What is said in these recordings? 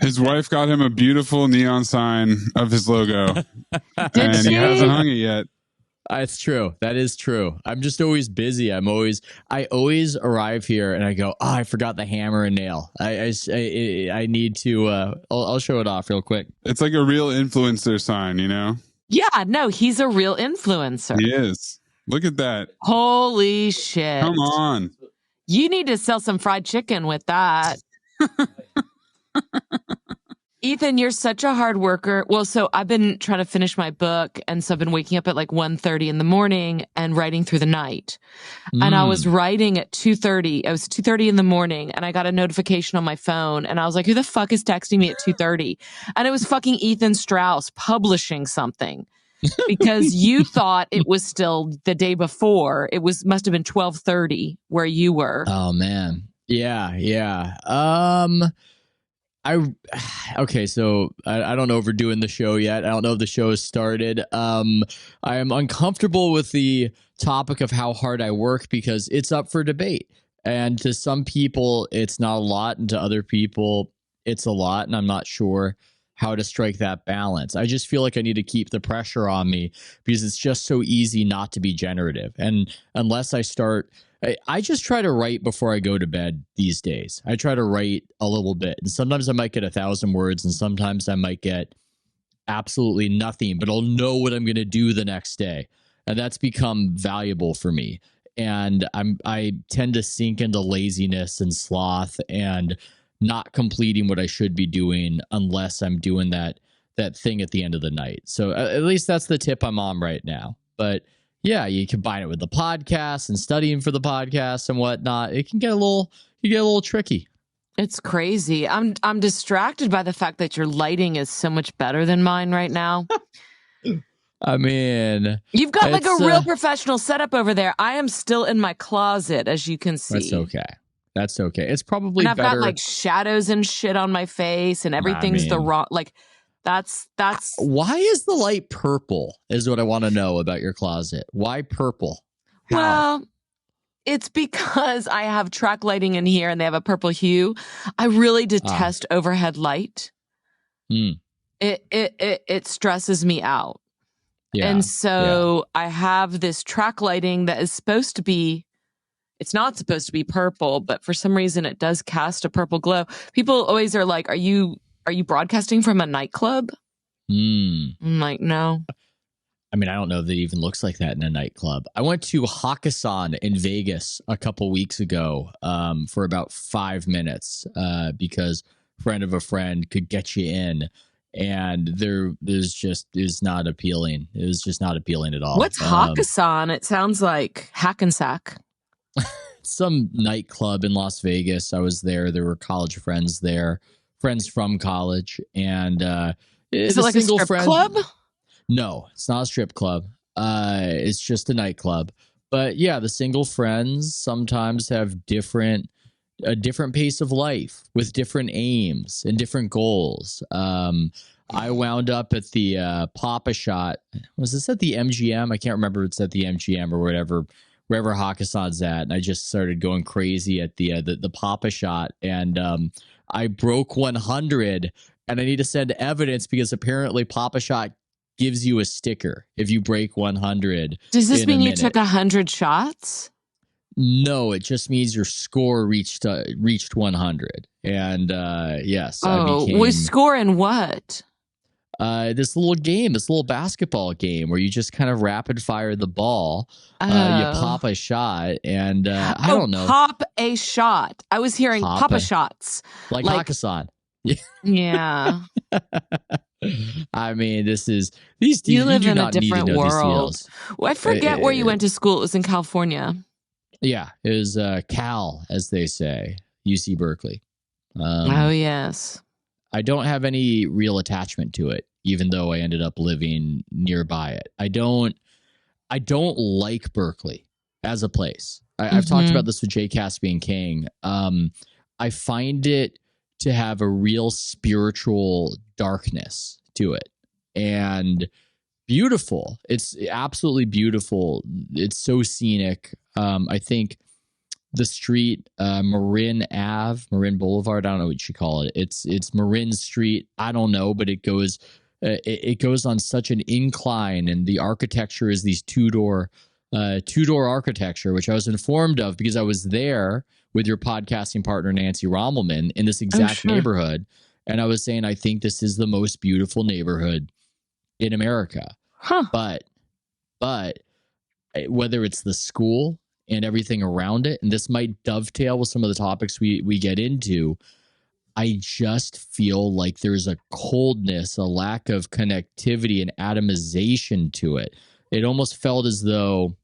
His wife got him a beautiful neon sign of his logo, and he hasn't hung it yet. It's true. That is true. I'm just always busy. I always arrive here and I go, oh, I forgot the hammer and nail. I need to, I'll show it off real quick. It's like a real influencer sign, you know? Yeah, no, he's a real influencer. He is. Look at that. Holy shit. Come on. You need to sell some fried chicken with that. Ethan, you're such a hard worker. Well, so I've been trying to finish my book, and so I've been waking up at like 1:30 in the morning and writing through the night. And I was writing at 2:30. It was 2:30 in the morning, and I got a notification on my phone, and I was like, who the fuck is texting me at 2:30? And it was fucking Ethan Strauss publishing something. Because you thought it was still the day before. It must have been 12:30 where you were. Oh man. Yeah. Okay, so I don't know if we're doing the show yet. I don't know if the show has started. I am uncomfortable with the topic of how hard I work because it's up for debate. And to some people, it's not a lot. And to other people, it's a lot. And I'm not sure how to strike that balance. I just feel like I need to keep the pressure on me because it's just so easy not to be generative. And unless I just try to write before I go to bed these days. I try to write a little bit. And sometimes I might get 1,000 words and sometimes I might get absolutely nothing, but I'll know what I'm going to do the next day. And that's become valuable for me. And I tend to sink into laziness and sloth and not completing what I should be doing unless I'm doing that thing at the end of the night. So at least that's the tip I'm on right now. But yeah, you combine it with the podcast and studying for the podcast and whatnot. It can get a little tricky. It's crazy. I'm distracted by the fact that your lighting is so much better than mine right now. I mean, you've got like a real professional setup over there. I am still in my closet, as you can see. That's okay. It's probably and I've better. got like shadows and shit on my face, and everything's the wrong. Like that's. Why is the light purple? Is what I want to know about your closet. Why purple? How? Well, it's because I have track lighting in here, and they have a purple hue. I really detest overhead light. It stresses me out. Yeah, and so I have this track lighting that is supposed to be. It's not supposed to be purple, but for some reason it does cast a purple glow. People always are like, are you broadcasting from a nightclub? I'm like, no. I mean, I don't know if it even looks like that in a nightclub. I went to Hakkasan in Vegas a couple weeks ago for about 5 minutes because a friend of a friend could get you in. And there's just is not appealing. It was just not appealing at all. What's Hakkasan? It sounds like Hackensack. Some nightclub in Las Vegas. I was there. There were college friends there, friends from college, and is it like a strip club? No, it's not a strip club. It's just a nightclub. But yeah, the single friends sometimes have a different pace of life with different aims and different goals. I wound up at the Papa Shot. Was this at the MGM? I can't remember if it's at the MGM or whatever. Wherever Hakkasan's at, and I just started going crazy at the Papa Shot, and I broke 100, and I need to send evidence because apparently Papa Shot gives you a sticker if you break 100. Does this mean you took 100 shots? No, it just means your score reached 100, and yes. Was score in what? This little game, this little basketball game where you just kind of rapid fire the ball. You pop a shot, and I don't know. Pop a shot. I was hearing Papa shots. Like Hakkasan. Yeah. I mean, these you live in a different world. Well, I forget where you went to school. It was in California. Yeah, it was Cal, as they say, UC Berkeley. Oh, yes. I don't have any real attachment to it, even though I ended up living nearby it. I don't like Berkeley as a place. I've talked about this with Jay Caspian King. I find it to have a real spiritual darkness to it, and beautiful. It's absolutely beautiful. It's so scenic. I think the street, Marin Boulevard. I don't know what you call it. It's Marin Street. I don't know, but it goes on such an incline, and the architecture is these two-door architecture, which I was informed of because I was there with your podcasting partner, Nancy Rommelman, in this exact neighborhood. And I was saying, I think this is the most beautiful neighborhood in America. Huh. But whether it's the school and everything around it, and this might dovetail with some of the topics we get into, I just feel like there's a coldness, a lack of connectivity and atomization to it. It almost felt as though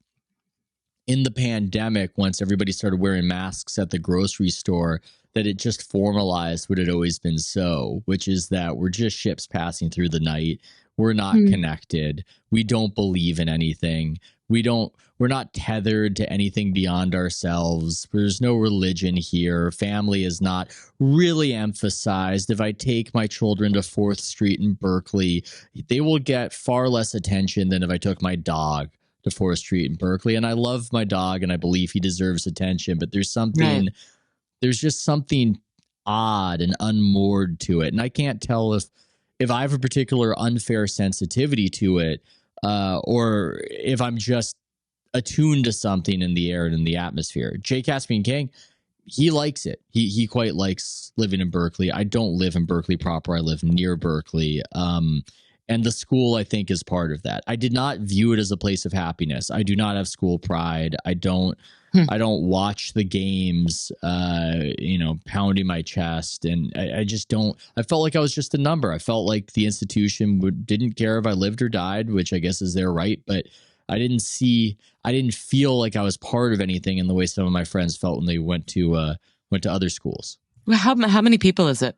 in the pandemic, once everybody started wearing masks at the grocery store, that it just formalized what had always been so, which is that we're just ships passing through the night. We're not connected. We don't believe in anything. We're not tethered to anything beyond ourselves. There's no religion here. Family is not really emphasized. If I take my children to 4th Street in Berkeley, they will get far less attention than if I took my dog to 4th Street in Berkeley. And I love my dog and I believe he deserves attention, but there's just something odd and unmoored to it. And I can't tell if I have a particular unfair sensitivity to it, or if I'm just attuned to something in the air and in the atmosphere. Jay Caspian King, he likes it. He quite likes living in Berkeley. I don't live in Berkeley proper. I live near Berkeley. And the school, I think, is part of that. I did not view it as a place of happiness. I do not have school pride. I don't watch the games, pounding my chest. And I just don't. I felt like I was just a number. I felt like the institution didn't care if I lived or died, which I guess is their right. But I didn't feel like I was part of anything in the way some of my friends felt when they went to other schools. Well, how many people is it?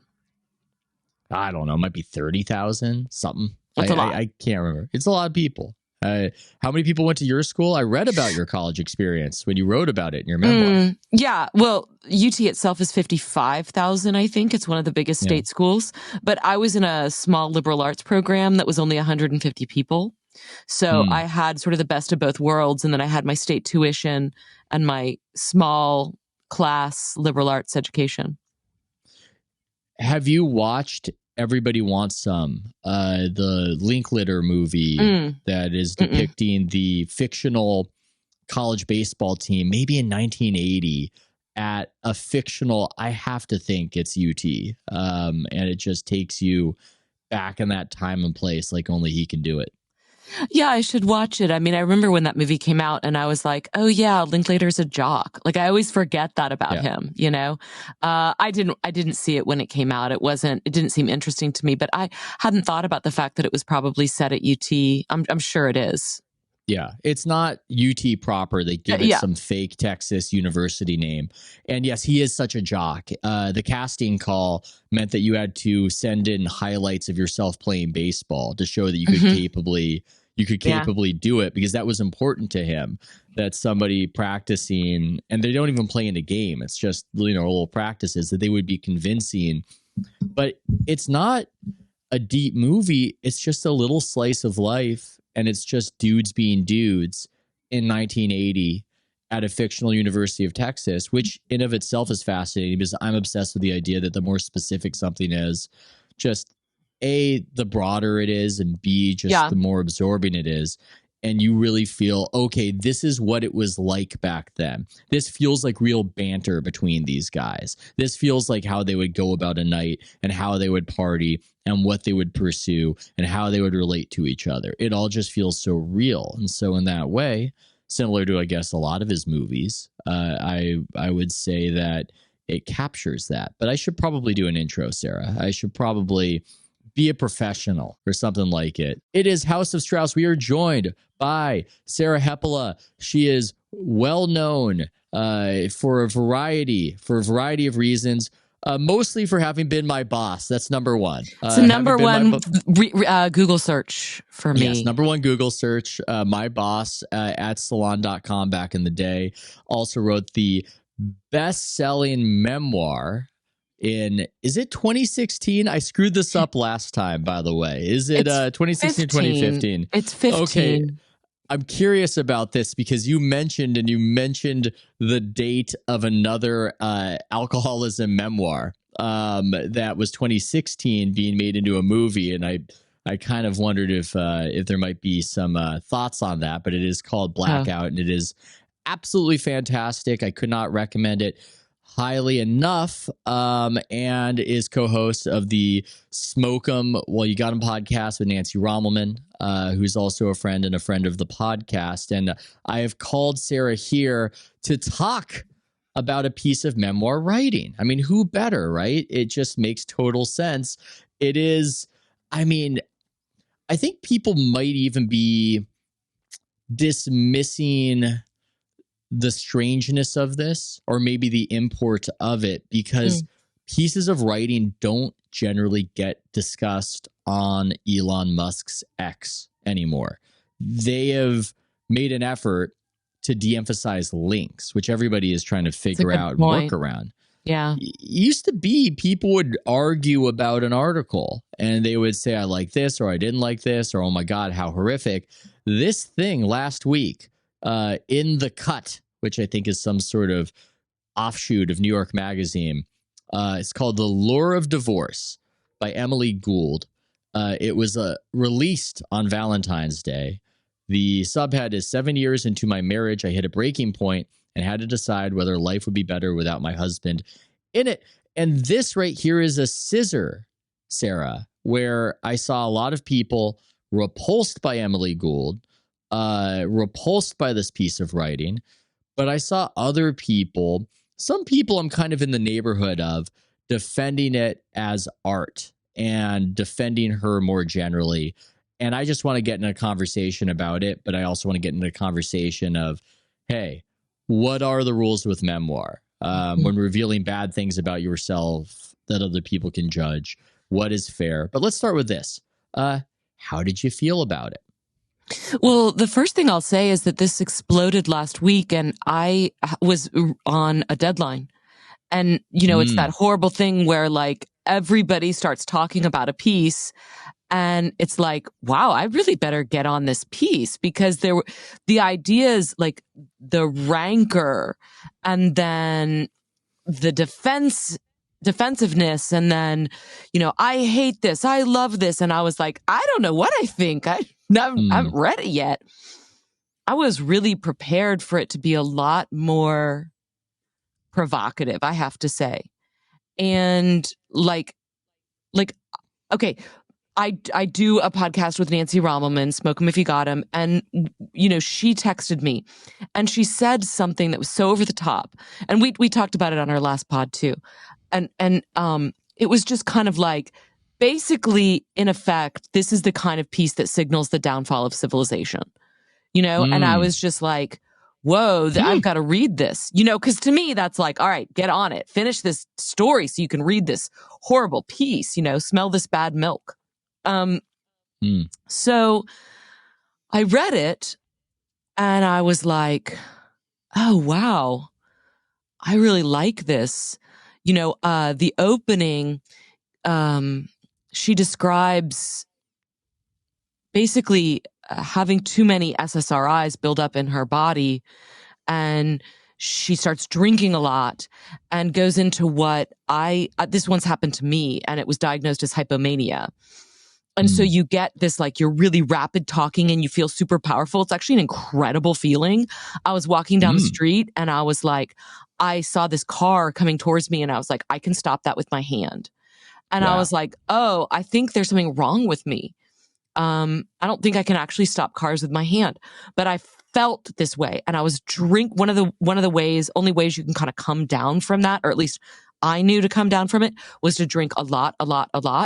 I don't know. It might be 30,000, something. That's a lot. I can't remember. It's a lot of people. How many people went to your school? I read about your college experience when you wrote about it in your memoir. Yeah. Well, UT itself is 55,000, I think. It's one of the biggest state schools. But I was in a small liberal arts program that was only 150 people. So I had sort of the best of both worlds. And then I had my state tuition and my small class liberal arts education. Have you watched Everybody Wants Some, the Linklater movie that is depicting the fictional college baseball team, maybe in 1980, at a fictional, I have to think it's UT. And it just takes you back in that time and place like only he can do it. Yeah, I should watch it. I mean, I remember when that movie came out and I was like, oh yeah, Linklater's a jock. Like I always forget that about him, you know? I didn't see it when it came out. It didn't seem interesting to me, but I hadn't thought about the fact that it was probably set at UT. I'm sure it is. Yeah, it's not UT proper. They give it some fake Texas university name. And yes, he is such a jock. The casting call meant that you had to send in highlights of yourself playing baseball to show that you could capably do it, because that was important to him, that somebody practicing, and they don't even play in a game. It's just, little practices, that they would be convincing. But it's not a deep movie. It's just a little slice of life. And it's just dudes being dudes in 1980 at a fictional University of Texas, which in of itself is fascinating because I'm obsessed with the idea that the more specific something is, just A, the broader it is, and B, just the more absorbing it is. And you really feel, okay, this is what it was like back then. This feels like real banter between these guys. This feels like how they would go about a night and how they would party and what they would pursue and how they would relate to each other. It all just feels so real. And so in that way, similar to, I guess, a lot of his movies, I would say that it captures that. But I should probably do an intro, Sarah. I should probably be a professional or something like it. It is House of Strauss. We are joined by Sarah Hepola. She is well known for a variety of reasons. Mostly for having been my boss. That's number one. It's the number one Google search for me. Yes, number one Google search. My boss at salon.com back in the day. Also wrote the best-selling memoir is it 2016? I screwed this up last time, by the way. Is it 2016 or 2015? It's 15. I'm curious about this because you mentioned the date of another alcoholism memoir that was 2016 being made into a movie, and I kind of wondered if there might be some thoughts on that, but it is called Blackout, and it is absolutely fantastic. I could not recommend it highly enough, and is co-host of the Smoke 'Em While You Got 'Em podcast with Nancy Rommelman, who's also a friend and a friend of the podcast. And I have called Sarah here to talk about a piece of memoir writing. I mean, who better, right? It just makes total sense. It is, I mean, I think people might even be dismissing the strangeness of this, or maybe the import of it, because pieces of writing don't generally get discussed on Elon Musk's X anymore. They have made an effort to de-emphasize links, which everybody is trying to figure out and work around. Yeah. It used to be people would argue about an article and they would say, I like this, or I didn't like this, or oh my God, how horrific. This thing last week, In the Cut, which I think is some sort of offshoot of New York Magazine. It's called The Lure of Divorce by Emily Gould. It was released on Valentine's Day. The subhead is 7 years into my marriage, I hit a breaking point and had to decide whether life would be better without my husband in it. And this right here is a scissor, Sarah, where I saw a lot of people repulsed by Emily Gould, repulsed by this piece of writing. But I saw other people, some people I'm kind of in the neighborhood of, defending it as art and defending her more generally. And I just want to get in a conversation about it, but I also want to get into a conversation of, hey, what are the rules with memoir? When revealing bad things about yourself that other people can judge, what is fair? But let's start with this. How did you feel about it? Well, the first thing I'll say is that this exploded last week and I was on a deadline. And, you know, it's that horrible thing where like everybody starts talking about a piece and it's like, wow, I really better get on this piece because the ideas like the rancor and then the defensiveness and then, you know, I hate this, I love this. And I was like, I don't know what I think. I haven't read it yet. I was really prepared for it to be a lot more provocative, I have to say. And like, okay, I do a podcast with Nancy Rommelman, Smoke 'Em If You Got 'Em. And, you know, she texted me and she said something that was so over the top. And we talked about it on our last pod too. And it was just kind of like, basically, in effect, this is the kind of piece that signals the downfall of civilization, you know? And I was just like, whoa, I've got to read this, you know, because to me, that's like, all right, get on it. Finish this story so you can read this horrible piece, you know, smell this bad milk. So I read it and I was like, oh, wow, I really like this. You know, the opening, she describes basically having too many SSRIs build up in her body, and she starts drinking a lot and goes into what this once happened to me, and it was diagnosed as hypomania. And so you get this, like, you're really rapid talking and you feel super powerful. It's actually an incredible feeling. I was walking down the street and I was like, I saw this car coming towards me and I was like, I can stop that with my hand. And I was like, oh, I think there's something wrong with me. I don't think I can actually stop cars with my hand, but I felt this way. And I was one of the only ways you can kind of come down from that, or at least I knew to come down from it, was to drink a lot,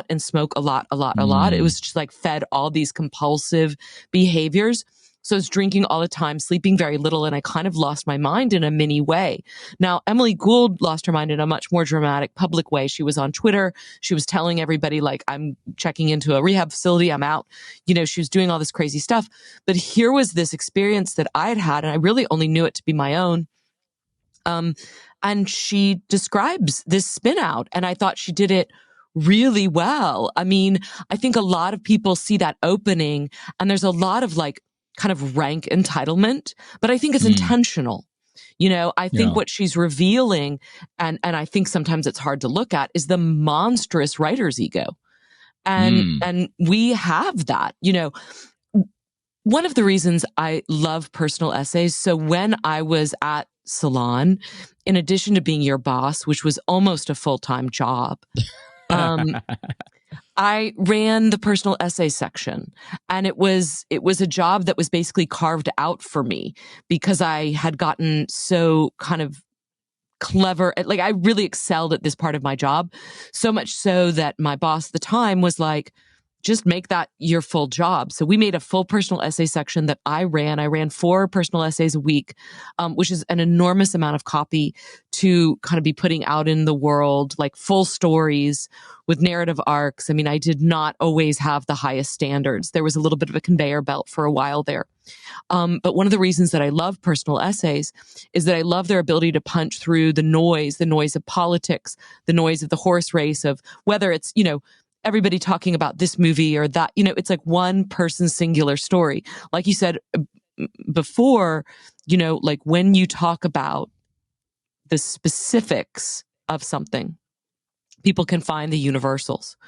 and smoke a lot. It was just like fed all these compulsive behaviors. So I was drinking all the time, sleeping very little, and I kind of lost my mind in a mini way. Now, Emily Gould lost her mind in a much more dramatic public way. She was on Twitter. She was telling everybody, like, I'm checking into a rehab facility. I'm out. You know, she was doing all this crazy stuff. But here was this experience that I had, and I really only knew it to be my own. And she describes this spin out, and I thought she did it really well. I mean, I think a lot of people see that opening, and there's a lot of like kind of rank entitlement, but I think it's intentional. You know, I think what she's revealing, and I think sometimes it's hard to look at, is the monstrous writer's ego. And we have that, you know. One of the reasons I love personal essays. So when I was at Salon, in addition to being your boss, which was almost a full-time job, I ran the personal essay section, and it was a job that was basically carved out for me because I had gotten so kind of clever. Like, I really excelled at this part of my job, so much so that my boss at the time was like, just make that your full job. So we made a full personal essay section that I ran. I ran 4 personal essays a week, which is an enormous amount of copy to kind of be putting out in the world, like full stories with narrative arcs. I mean, I did not always have the highest standards. There was a little bit of a conveyor belt for a while there. But one of the reasons that I love personal essays is that I love their ability to punch through the noise of politics, the noise of the horse race, of whether it's, you know, everybody talking about this movie or that, you know, it's like one person's singular story. Like you said before, you know, like when you talk about the specifics of something, people can find the universals.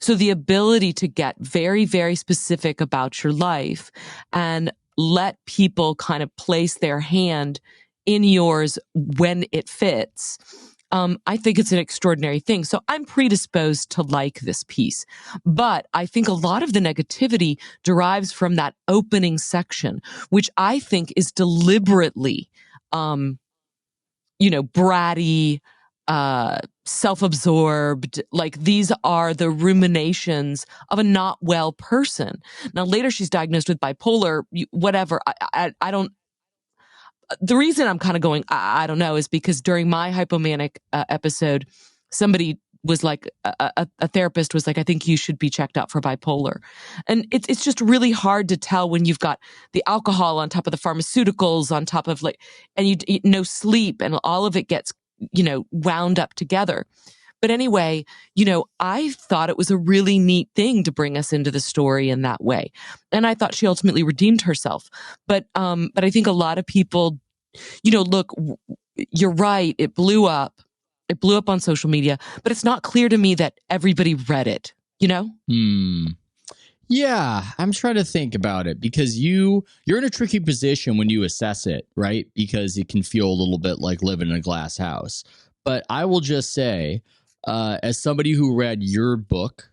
So the ability to get very, very specific about your life and let people kind of place their hand in yours when it fits, I think it's an extraordinary thing. So I'm predisposed to like this piece, but I think a lot of the negativity derives from that opening section, which I think is deliberately, you know, bratty, self-absorbed. Like, these are the ruminations of a not well person. Now, later she's diagnosed with bipolar, whatever. I don't. The reason I'm kind of going, I don't know, is because during my hypomanic episode, somebody was like, a therapist was like, I think you should be checked out for bipolar. And it's just really hard to tell when you've got the alcohol on top of the pharmaceuticals on top of, like, and you no sleep, and all of it gets, you know, wound up together. But anyway, you know, I thought it was a really neat thing to bring us into the story in that way. And I thought she ultimately redeemed herself. But I think a lot of people, you know, look, you're right. It blew up. It blew up on social media, but it's not clear to me that everybody read it, you know? Yeah, I'm trying to think about it, because you're in a tricky position when you assess it, right? Because it can feel a little bit like living in a glass house. But I will just say, as somebody who read your book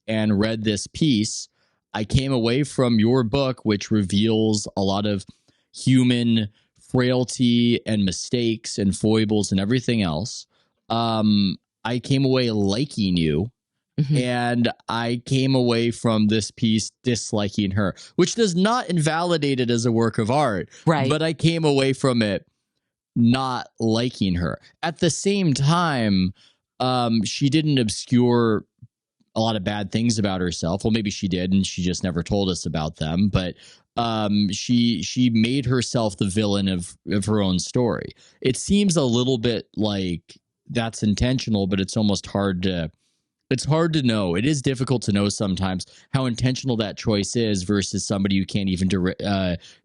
and read this piece, I came away from your book, which reveals a lot of human frailty and mistakes and foibles and everything else. I came away liking you, and I came away from this piece disliking her, which does not invalidate it as a work of art. Right. But I came away from it not liking her. At the same time, she didn't obscure a lot of bad things about herself. Well, maybe she did, and she just never told us about them. But she made herself the villain of her own story. It seems a little bit like that's intentional, but it's almost hard to know. It is difficult to know sometimes how intentional that choice is versus somebody who can't even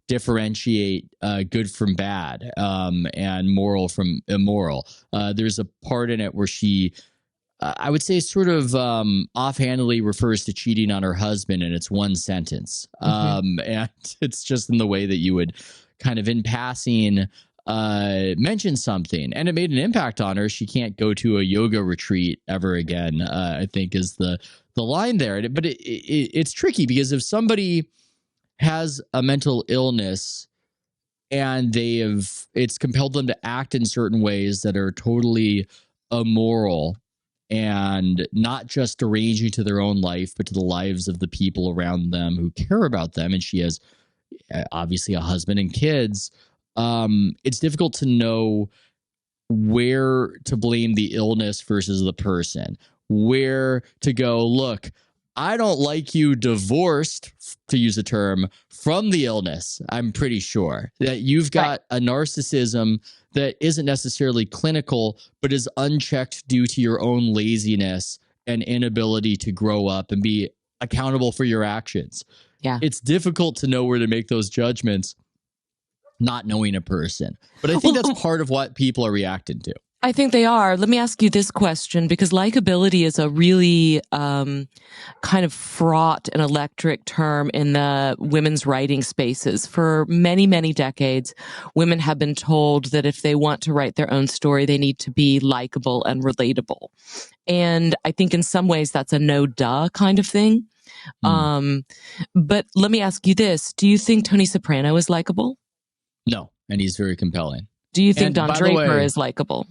differentiate good from bad, and moral from immoral. There's a part in it where she, I would say, sort of offhandedly refers to cheating on her husband, and it's one sentence. And it's just in the way that you would kind of in passing mention something, and it made an impact on her. She can't go to a yoga retreat ever again, I think is the line there. But it's tricky, because if somebody has a mental illness and it's compelled them to act in certain ways that are totally immoral and not just deranging to their own life, but to the lives of the people around them who care about them, and she has obviously a husband and kids, it's difficult to know where to blame the illness versus the person, where to go, look, I don't like you divorced, to use a term, from the illness. I'm pretty sure that you've got a narcissism that isn't necessarily clinical, but is unchecked due to your own laziness and inability to grow up and be accountable for your actions. Yeah. It's difficult to know where to make those judgments, not knowing a person. But I think that's part of what people are reacting to. I think they are. Let me ask you this question, because likability is a really kind of fraught and electric term in the women's writing spaces. For many, many decades, women have been told that if they want to write their own story, they need to be likable and relatable. And I think in some ways that's a no-duh kind of thing. But let me ask you this. Do you think Tony Soprano is likable? No, and he's very compelling. Do you think Don Draper is likable?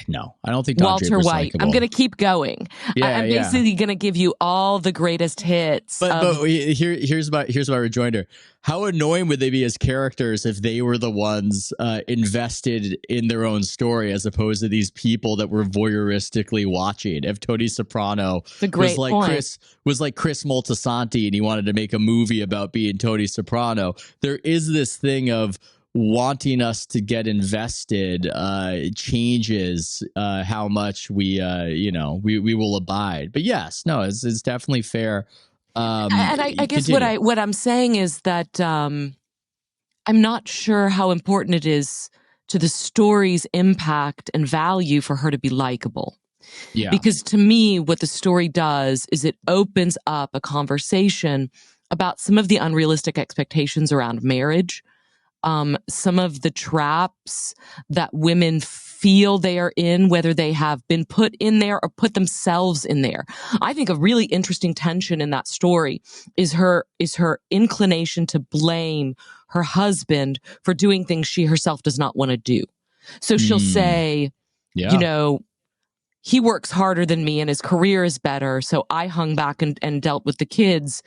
No, I don't think Don Walter Draper's White. likable. I'm going to keep going. I'm basically going to give you all the greatest hits. But here's my rejoinder. How annoying would they be as characters if they were the ones invested in their own story, as opposed to these people that were voyeuristically watching? If Tony Soprano was like Chris Moltisanti and he wanted to make a movie about being Tony Soprano, there is this thing of wanting us to get invested changes how much we will abide. But yes, no, it's definitely fair. And I guess what I'm saying is that I'm not sure how important it is to the story's impact and value for her to be likable. Yeah. Because to me, what the story does is it opens up a conversation about some of the unrealistic expectations around marriage. Some of the traps that women feel they are in, whether they have been put in there or put themselves in there. I think a really interesting tension in that story is her inclination to blame her husband for doing things she herself does not want to do. So she'll say, he works harder than me and his career is better, so I hung back and dealt with the kids.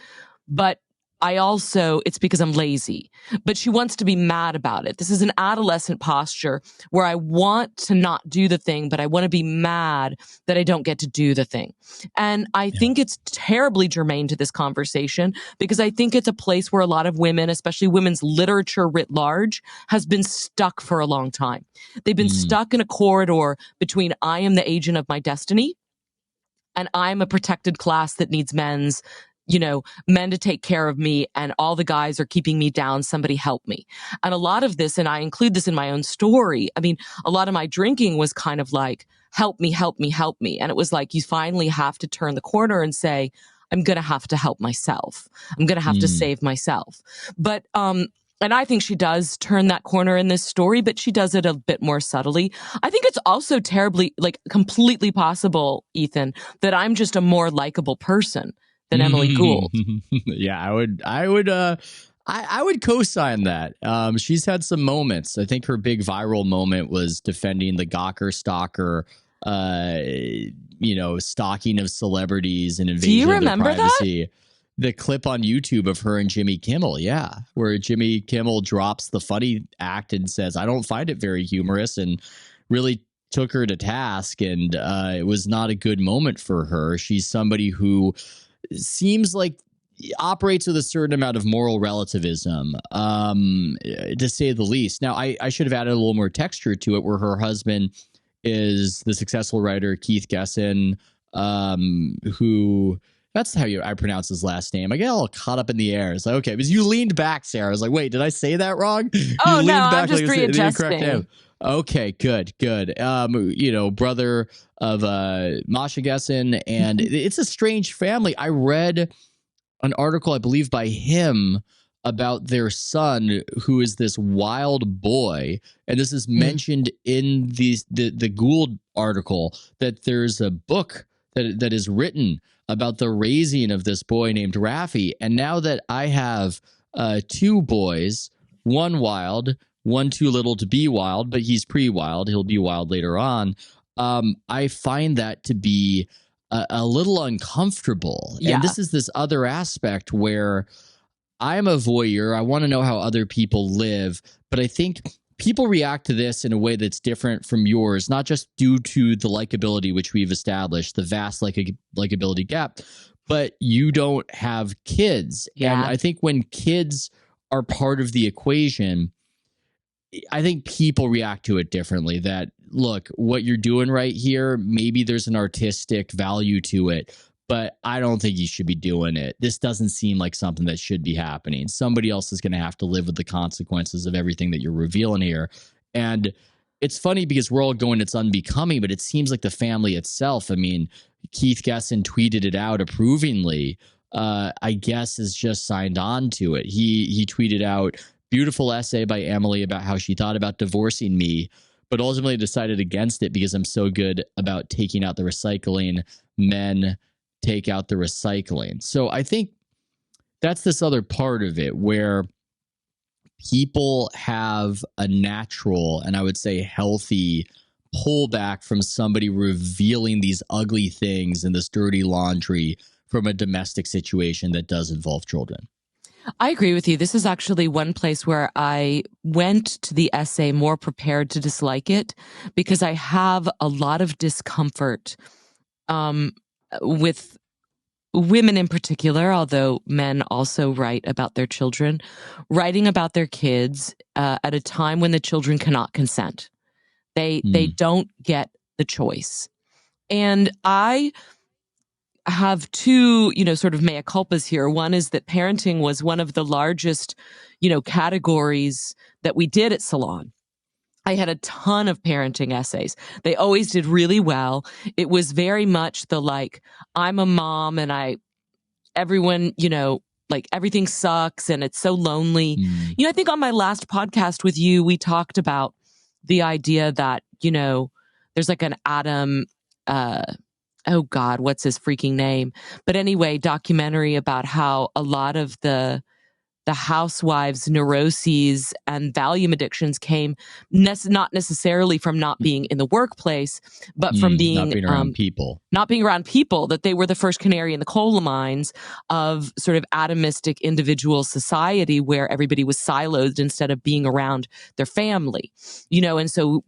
But it's because I'm lazy. But she wants to be mad about it. This is an adolescent posture where I want to not do the thing, but I want to be mad that I don't get to do the thing. And I think it's terribly germane to this conversation, because I think it's a place where a lot of women, especially women's literature writ large, has been stuck for a long time. They've been stuck in a corridor between I am the agent of my destiny and I'm a protected class that needs men to take care of me, and all the guys are keeping me down. Somebody help me. And a lot of this, and I include this in my own story, I mean, a lot of my drinking was kind of like, help me, help me, help me. And it was like, you finally have to turn the corner and say, I'm going to have to help myself. I'm going to have to save myself. But, and I think she does turn that corner in this story, but she does it a bit more subtly. I think it's also completely possible, Ethan, that I'm just a more likable person than Emily Gould. Yeah, I would co-sign that. She's had some moments. I think her big viral moment was defending the Gawker Stalker, stalking of celebrities and invasion of their privacy. That? The clip on YouTube of her and Jimmy Kimmel, where Jimmy Kimmel drops the funny act and says, I don't find it very humorous, and really took her to task. And it was not a good moment for her. She's somebody who seems like operates with a certain amount of moral relativism, to say the least. Now, I should have added a little more texture to it, where her husband is the successful writer Keith Gesson, who... That's how I pronounce his last name. I get all caught up in the air. It's like, okay, because you leaned back, Sarah. I was like, wait, did I say that wrong? Oh, no, I'm just readjusting. Okay, good. Brother of Masha Gesson, and it's a strange family. I read an article, I believe, by him about their son, who is this wild boy, and this is mentioned in the Gould article, that there's a book that is written about the raising of this boy named Raffi. And now that I have two boys, one wild, one too little to be wild, but he's pre-wild, he'll be wild later on, I find that to be a little uncomfortable. Yeah. And this is this other aspect where I'm a voyeur. I want to know how other people live, but I think people react to this in a way that's different from yours, not just due to the likability, which we've established, the vast likability gap, but you don't have kids. Yeah. And I think when kids are part of the equation, I think people react to it differently. That, look, what you're doing right here, maybe there's an artistic value to it, but I don't think you should be doing it. This doesn't seem like something that should be happening. Somebody else is going to have to live with the consequences of everything that you're revealing here. And it's funny because we're all going, it's unbecoming, but it seems like the family itself, I mean, Keith Gesson tweeted it out approvingly, I guess is just signed on to it. He tweeted out, beautiful essay by Emily about how she thought about divorcing me, but ultimately decided against it because I'm so good about taking out the recycling. Men take out the recycling. So I think that's this other part of it where people have a natural, and I would say healthy, pullback from somebody revealing these ugly things and this dirty laundry from a domestic situation that does involve children. I agree with you. This is actually one place where I went to the essay more prepared to dislike it because I have a lot of discomfort with women in particular, although men also write about their children, writing about their kids at a time when the children cannot consent. They don't get the choice. And I have two, sort of mea culpas here. One is that parenting was one of the largest, categories that we did at Salon. I had a ton of parenting essays. They always did really well. It was very much the like, I'm a mom and everyone, like everything sucks and it's so lonely. I think on my last podcast with you, we talked about the idea that, there's like an Adam, oh God, what's his freaking name? But anyway, documentary about how a lot of the housewives' neuroses and Valium addictions came not necessarily from not being in the workplace, but from not being around people. Not being around people, that they were the first canary in the coal mines of sort of atomistic individual society where everybody was siloed instead of being around their family, and so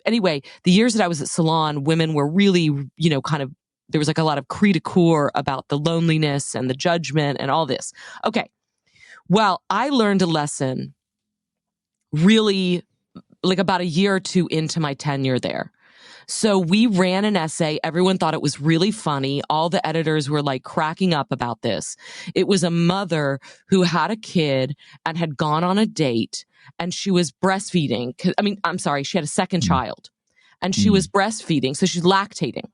anyway, the years that I was at Salon, women were really, there was like a lot of cri de coeur about the loneliness and the judgment and all this. Okay. Well, I learned a lesson really like about a year or two into my tenure there. So we ran an essay. Everyone thought it was really funny. All the editors were like cracking up about this. It was a mother who had a kid and had gone on a date and she was breastfeeding. She had a second child and she was breastfeeding. So she's lactating.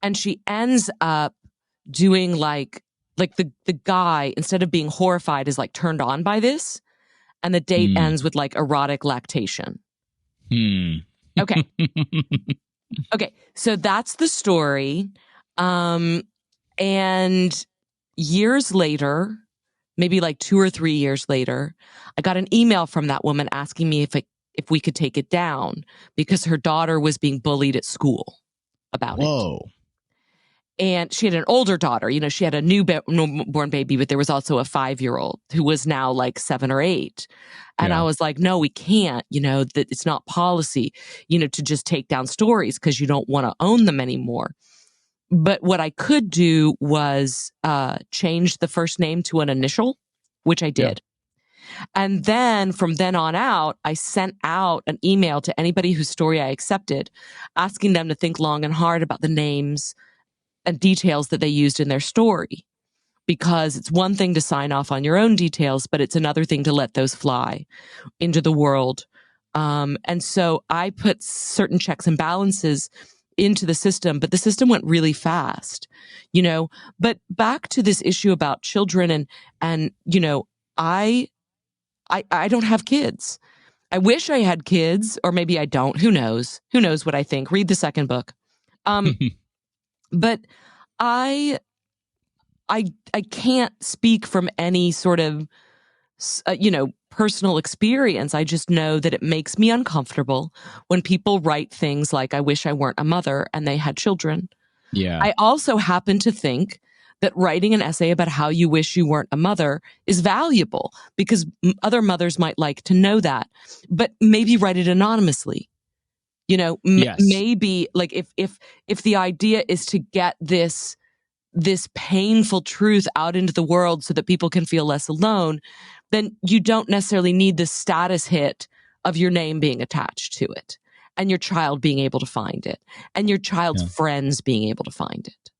And she ends up doing like the guy, instead of being horrified, is like turned on by this. And the date ends with like erotic lactation. Okay. Okay. So that's the story. And years later, maybe like 2 or 3 years later, I got an email from that woman asking me if we could take it down because her daughter was being bullied at school about it. And she had an older daughter. She had a newborn baby, but there was also a 5-year-old who was now like 7 or 8. And I was like, no, we can't, that it's not policy, to just take down stories because you don't want to own them anymore. But what I could do was change the first name to an initial, which I did. Yeah. And then from then on out, I sent out an email to anybody whose story I accepted, asking them to think long and hard about the names and details that they used in their story. Because it's one thing to sign off on your own details, but it's another thing to let those fly into the world. And so I put certain checks and balances into the system, but the system went really fast, But back to this issue about children and I don't have kids. I wish I had kids, or maybe I don't. Who knows? Who knows what I think? Read the second book. But I can't speak from any sort of, personal experience. I just know that it makes me uncomfortable when people write things like, I wish I weren't a mother, and they had children. Yeah. I also happen to think that writing an essay about how you wish you weren't a mother is valuable because other mothers might like to know that, but maybe write it anonymously. Yes. Maybe like if the idea is to get this painful truth out into the world so that people can feel less alone, then you don't necessarily need the status hit of your name being attached to it and your child being able to find it and your child's friends being able to find it.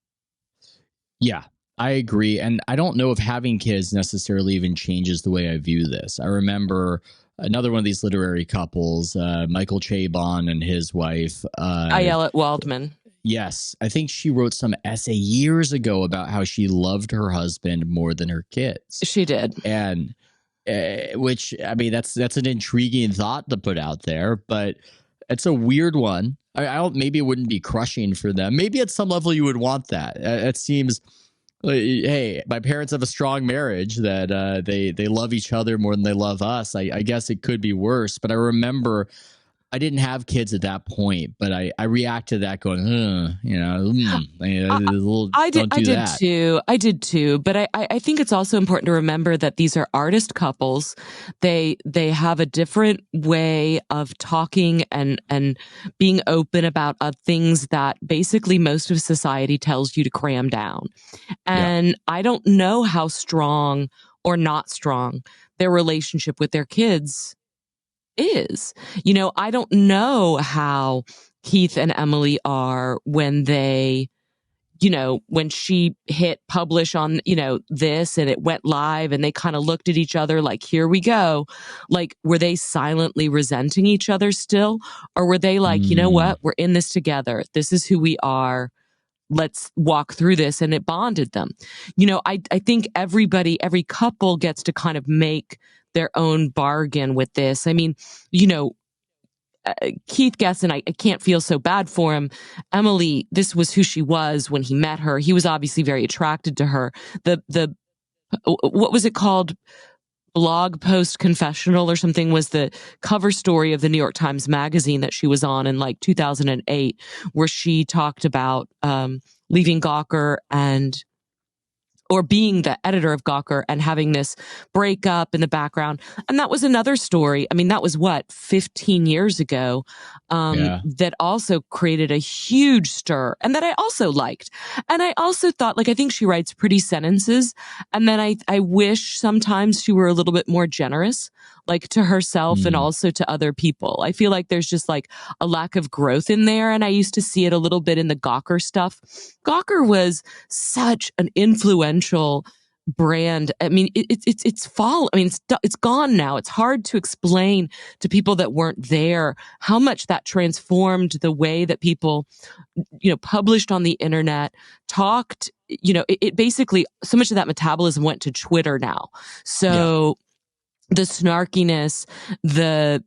Yeah, I agree. And I don't know if having kids necessarily even changes the way I view this. I remember another one of these literary couples, Michael Chabon and his wife. Ayelet Waldman. Yes. I think she wrote some essay years ago about how she loved her husband more than her kids. She did. And which, I mean, that's an intriguing thought to put out there, but it's a weird one. I don't, maybe it wouldn't be crushing for them. Maybe at some level you would want that. It seems, hey, my parents have a strong marriage that they love each other more than they love us. I guess it could be worse, but I remember I didn't have kids at that point, but I reacted to that going, I did too. But I think it's also important to remember that these are artist couples. They have a different way of talking and being open about things that basically most of society tells you to cram down. And I don't know how strong or not strong their relationship with their kids is. I don't know how Keith and Emily are when they, when she hit publish on, this and it went live and they kind of looked at each other like, here we go. Like, were they silently resenting each other still? Or were they like, you know what? We're in this together. This is who we are. Let's walk through this. And it bonded them. I think every couple gets to kind of make their own bargain with this. I mean, Keith Gesson, I can't feel so bad for him. Emily, this was who she was when he met her. He was obviously very attracted to her. The what was it called? Blog post confessional or something was the cover story of the New York Times Magazine that she was on in like 2008, where she talked about leaving Gawker or being the editor of Gawker and having this breakup in the background. And that was another story. I mean, that was 15 years ago, that also created a huge stir and that I also liked. And I also thought, I think she writes pretty sentences. And then I wish sometimes she were a little bit more generous, to herself and also to other people. I feel like there's just a lack of growth in there. And I used to see it a little bit in the Gawker stuff. Gawker was such an influential brand. I mean, it's gone now. It's hard to explain to people that weren't there how much that transformed the way that people, published on the internet, talked, it basically, so much of that metabolism went to Twitter now. So the snarkiness, the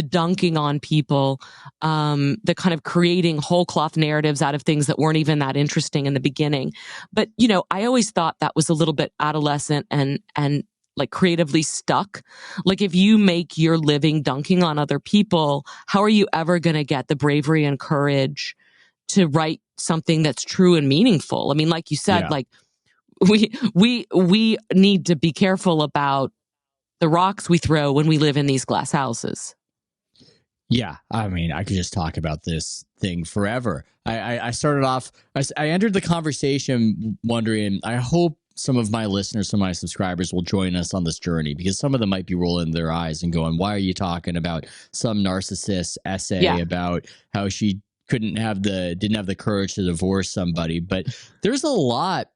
dunking on people, the kind of creating whole cloth narratives out of things that weren't even that interesting in the beginning. But, I always thought that was a little bit adolescent and creatively stuck. If you make your living dunking on other people, how are you ever going to get the bravery and courage to write something that's true and meaningful? I mean, like you said, we need to be careful about the rocks we throw when we live in these glass houses. Yeah, I mean, I could just talk about this thing forever. I started off, I entered the conversation wondering, I hope some of my listeners, some of my subscribers will join us on this journey, because some of them might be rolling their eyes and going, why are you talking about some narcissist essay about how she didn't have the courage to divorce somebody? But there's a lot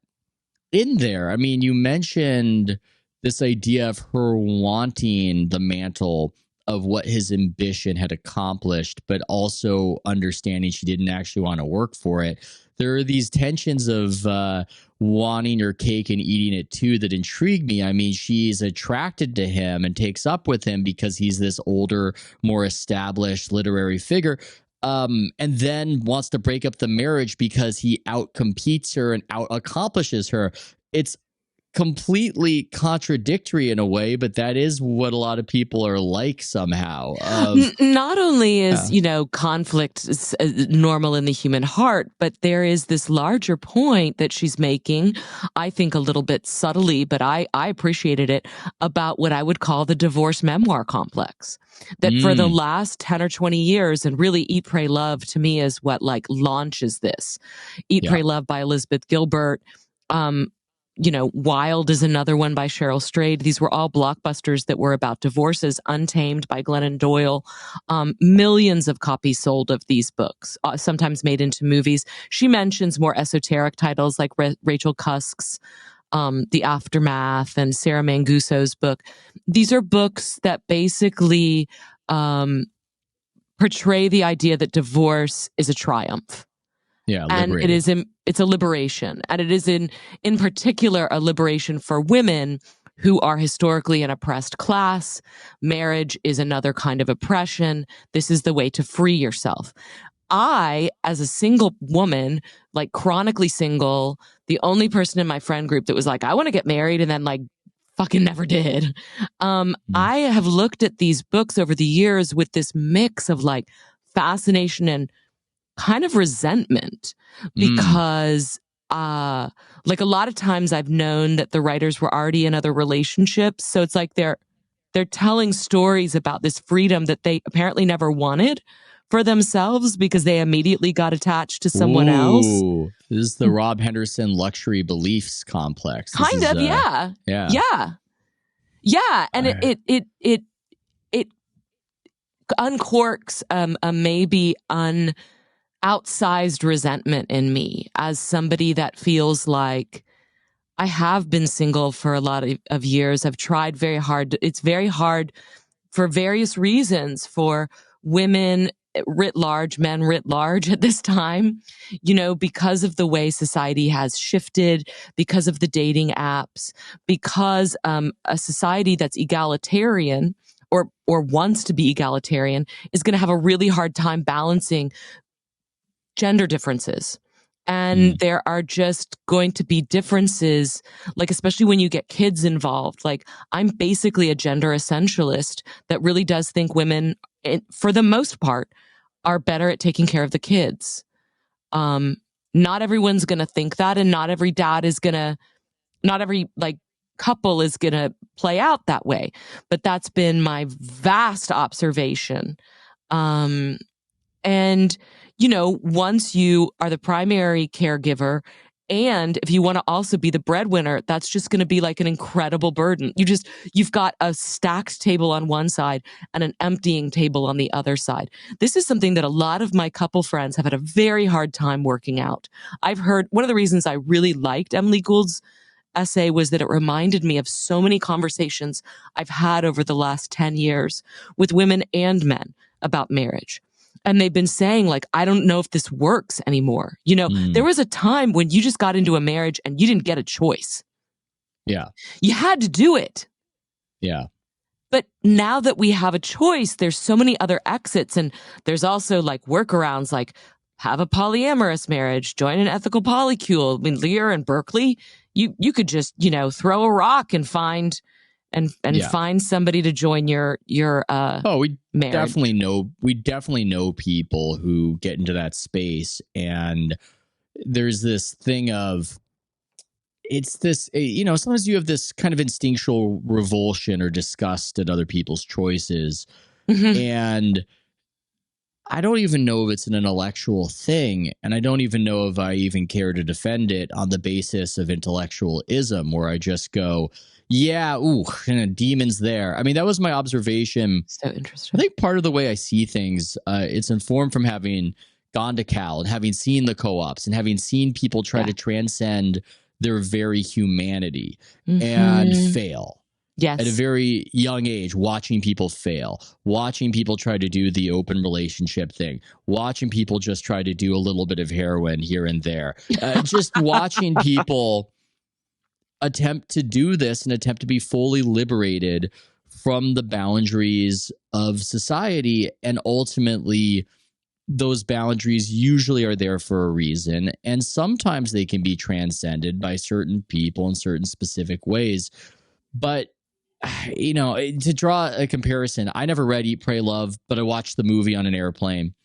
in there. I mean, you mentioned this idea of her wanting the mantle of what his ambition had accomplished, but also understanding she didn't actually want to work for it. There are these tensions of wanting her cake and eating it too that intrigue me. I mean, she's attracted to him and takes up with him because he's this older, more established literary figure. And then wants to break up the marriage because he outcompetes her and out accomplishes her. It's completely contradictory in a way, but that is what a lot of people are like somehow. Not only is, conflict normal in the human heart, but there is this larger point that she's making, I think a little bit subtly, but I appreciated it, about what I would call the divorce memoir complex. That for the last 10 or 20 years, and really Eat, Pray, Love to me is what launches this. Eat, Pray, Love by Elizabeth Gilbert. Wild is another one by Cheryl Strayed. These were all blockbusters that were about divorces. Untamed by Glennon Doyle. Millions of copies sold of these books, sometimes made into movies. She mentions more esoteric titles like Rachel Cusk's The Aftermath and Sarah Manguso's book. These are books that basically portray the idea that divorce is a triumph. Yeah, and it's a liberation, and it is in particular a liberation for women who are historically an oppressed class. Marriage is another kind of oppression. This is the way to free yourself. I, as a single woman, like chronically single, the only person in my friend group that was like, I want to get married, and then like fucking never did. I have looked at these books over the years with this mix of like fascination and kind of resentment, because like a lot of times I've known that the writers were already in other relationships. So it's like they're telling stories about this freedom that they apparently never wanted for themselves because they immediately got attached to someone else. This is the Rob Henderson luxury beliefs complex. Yeah. And it uncorks a maybe outsized resentment in me as somebody that feels like I have been single for a lot of years. I've tried very hard. It's very hard for various reasons for women writ large, men writ large at this time, because of the way society has shifted, because of the dating apps, because a society that's egalitarian or wants to be egalitarian is going to have a really hard time balancing gender differences. And there are just going to be differences, like especially when you get kids involved. Like I'm basically a gender essentialist that really does think women, for the most part, are better at taking care of the kids. Not everyone's going to think that, and not every like couple is going to play out that way. But that's been my vast observation. And once you are the primary caregiver, and if you want to also be the breadwinner, that's just going to be like an incredible burden. You've got a stacked table on one side and an emptying table on the other side. This is something that a lot of my couple friends have had a very hard time working out. I've heard one of the reasons I really liked Emily Gould's essay was that it reminded me of so many conversations I've had over the last 10 years with women and men about marriage. And they've been saying, like, I don't know if this works anymore. There was a time when you just got into a marriage and you didn't get a choice. Yeah. You had to do it. Yeah. But now that we have a choice, there's so many other exits. And there's also like workarounds, like have a polyamorous marriage, join an ethical polycule. I mean, Lear and Berkeley, you could just, throw a rock and find find somebody to join your we marriage. definitely know people who get into that space, and there's this thing of sometimes you have this kind of instinctual revulsion or disgust at other people's choices, and I don't even know if it's an intellectual thing, and I don't even know if I even care to defend it on the basis of intellectualism, where I just go, yeah, demons there. I mean, that was my observation. So interesting. I think part of the way I see things, it's informed from having gone to Cal and having seen the co-ops and having seen people try to transcend their very humanity and fail. Yes. At a very young age, watching people fail, watching people try to do the open relationship thing, watching people just try to do a little bit of heroin here and there, just watching people attempt to do this and attempt to be fully liberated from the boundaries of society. And ultimately, those boundaries usually are there for a reason. And sometimes they can be transcended by certain people in certain specific ways. But, to draw a comparison, I never read Eat, Pray, Love, but I watched the movie on an airplane.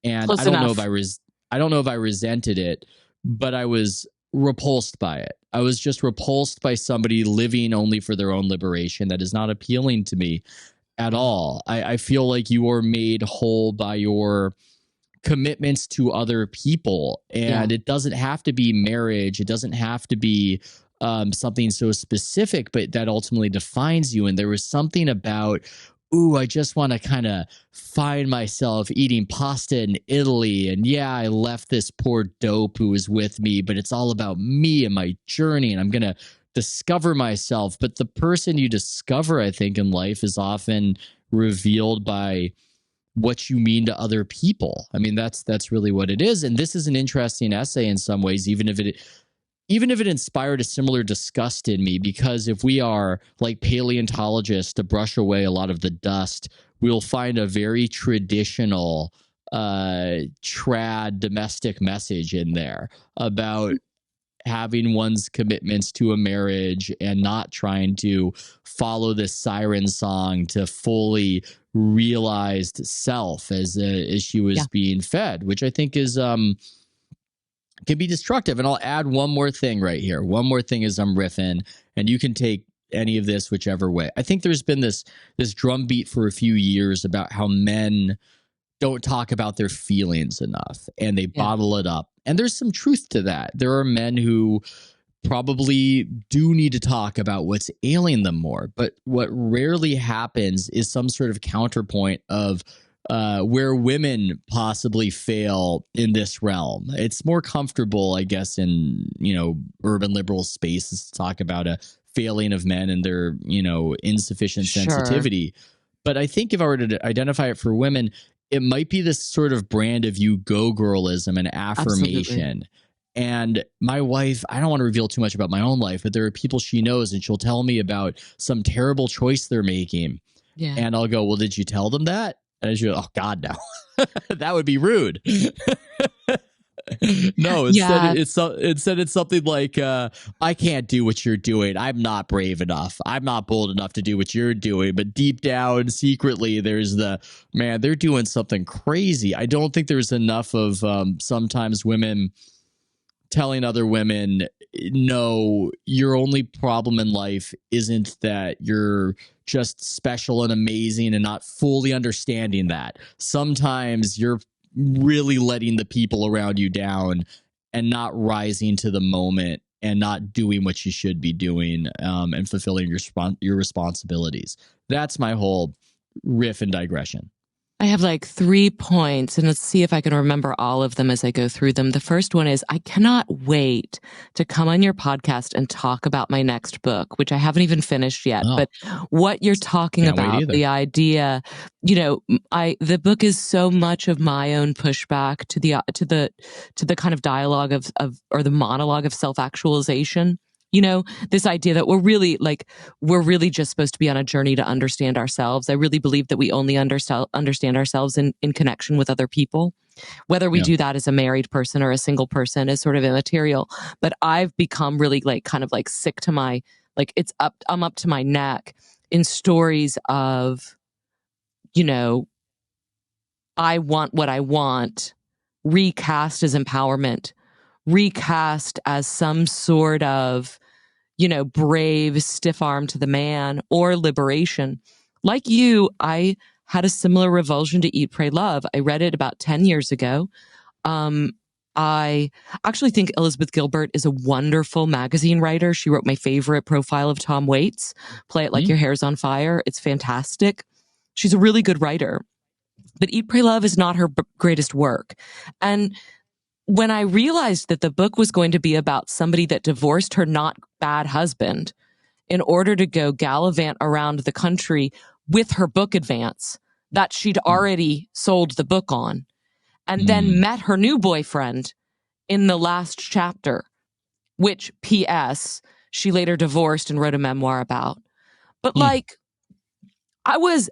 And I don't know if I resented it, but I was repulsed by it. I was just repulsed by somebody living only for their own liberation. That is not appealing to me at all. I feel like you are made whole by your commitments to other people, and it doesn't have to be marriage. It doesn't have to be something so specific, but that ultimately defines you. And there was something about, ooh, I just want to kind of find myself eating pasta in Italy. And yeah, I left this poor dope who was with me, but it's all about me and my journey. And I'm going to discover myself. But the person you discover, I think, in life is often revealed by what you mean to other people. I mean, that's really what it is. And this is an interesting essay in some ways, even if it inspired a similar disgust in me, because if we are like paleontologists to brush away a lot of the dust, we'll find a very traditional trad domestic message in there about having one's commitments to a marriage and not trying to follow this siren song to fully realized self as she was being fed, which I think is can be destructive. And I'll add one more thing right here. One more thing as I'm riffing, and you can take any of this whichever way. I think there's been this drumbeat for a few years about how men don't talk about their feelings enough and they bottle it up. And there's some truth to that. There are men who probably do need to talk about what's ailing them more. But what rarely happens is some sort of counterpoint of where women possibly fail in this realm. It's more comfortable, I guess, in, urban liberal spaces to talk about a failing of men and their, insufficient sensitivity. But I think if I were to identify it for women, it might be this sort of brand of you go girlism and affirmation. Absolutely. And my wife, I don't want to reveal too much about my own life, but there are people she knows and she'll tell me about some terrible choice they're making. Yeah. And I'll go, well, did you tell them that? And she'll go, oh God, no. That would be rude. No, instead it's something like, I can't do what you're doing. I'm not brave enough. I'm not bold enough to do what you're doing. But deep down, secretly, there's man, they're doing something crazy. I don't think there's enough of sometimes women telling other women, no, your only problem in life isn't that you're just special and amazing and not fully understanding that. Sometimes you're really letting the people around you down and not rising to the moment and not doing what you should be doing and fulfilling your responsibilities. That's my whole riff and digression. I have like 3 points, and let's see if I can remember all of them as I go through them. The first one is I cannot wait to come on your podcast and talk about my next book, which I haven't even finished yet. But what you're talking about, the idea, the book is so much of my own pushback to the kind of dialogue of or the monologue of self-actualization. This idea that we're really just supposed to be on a journey to understand ourselves. I really believe that we only understand ourselves in connection with other people. Whether we do that as a married person or a single person is sort of immaterial. But I've become really sick to my, I'm up to my neck in stories of, I want what I want, recast as empowerment, recast as some sort of, brave, stiff arm to the man or liberation. Like you, I had a similar revulsion to Eat, Pray, Love. I read it about 10 years ago. I actually think Elizabeth Gilbert is a wonderful magazine writer. She wrote my favorite profile of Tom Waits, Play It Like Your Hair's on Fire. It's fantastic. She's a really good writer. But Eat, Pray, Love is not her greatest work. And when I realized that the book was going to be about somebody that divorced her not bad husband in order to go gallivant around the country with her book advance that she'd already sold the book on, and then met her new boyfriend in the last chapter, which, P.S., she later divorced and wrote a memoir about. But I was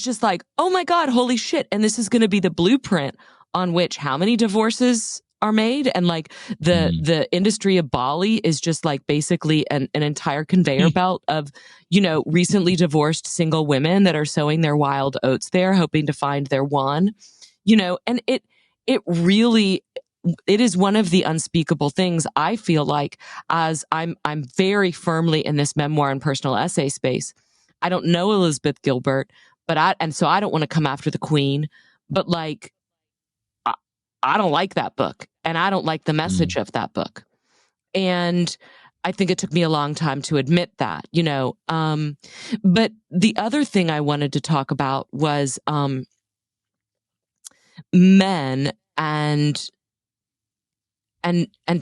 just like, oh my God, holy shit. And this is going to be the blueprint on which how many divorces are made. And the industry of Bali is just basically an entire conveyor belt of, recently divorced single women that are sowing their wild oats there, hoping to find their one, and it is one of the unspeakable things I feel like, as I'm very firmly in this memoir and personal essay space. I don't know Elizabeth Gilbert, so I don't want to come after the queen, but I don't like that book, and I don't like the message of that book. And I think it took me a long time to admit that, you know. But the other thing I wanted to talk about was men and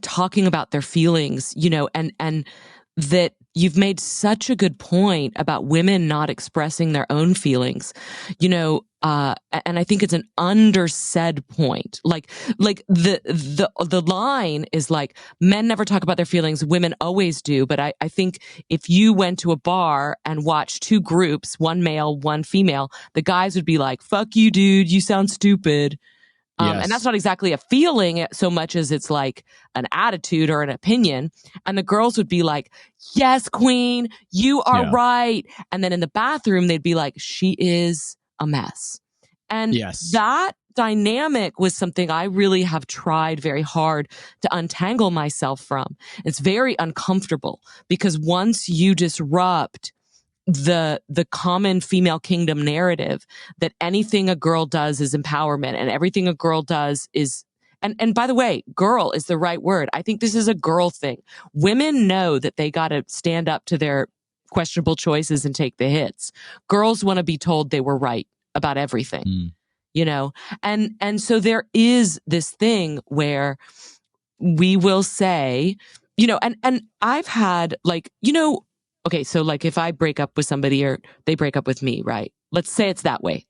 talking about their feelings, you know, and that you've made such a good point about women not expressing their own feelings, you know, and I think it's an undersaid point. Like the line is like, men never talk about their feelings, women always do. But I think if you went to a bar and watched two groups, one male, one female, the guys would be like, fuck you, dude, you sound stupid. Yes. And that's not exactly a feeling so much as it's like an attitude or an opinion. And the girls would be like, yes, queen, you are right. And then in the bathroom, they'd be like, she is a mess. And that dynamic was something I really have tried very hard to untangle myself from. It's very uncomfortable because once you disrupt the common female kingdom narrative that anything a girl does is empowerment and everything a girl does is, and by the way, girl is the right word. I think this is a girl thing. Women know that they got to stand up to their questionable choices and take the hits. Girls want to be told they were right about everything, you know? And so there is this thing where we will say, you know, and I've had like, you know, okay, so like if I break up with somebody or they break up with me, right? Let's say it's that way.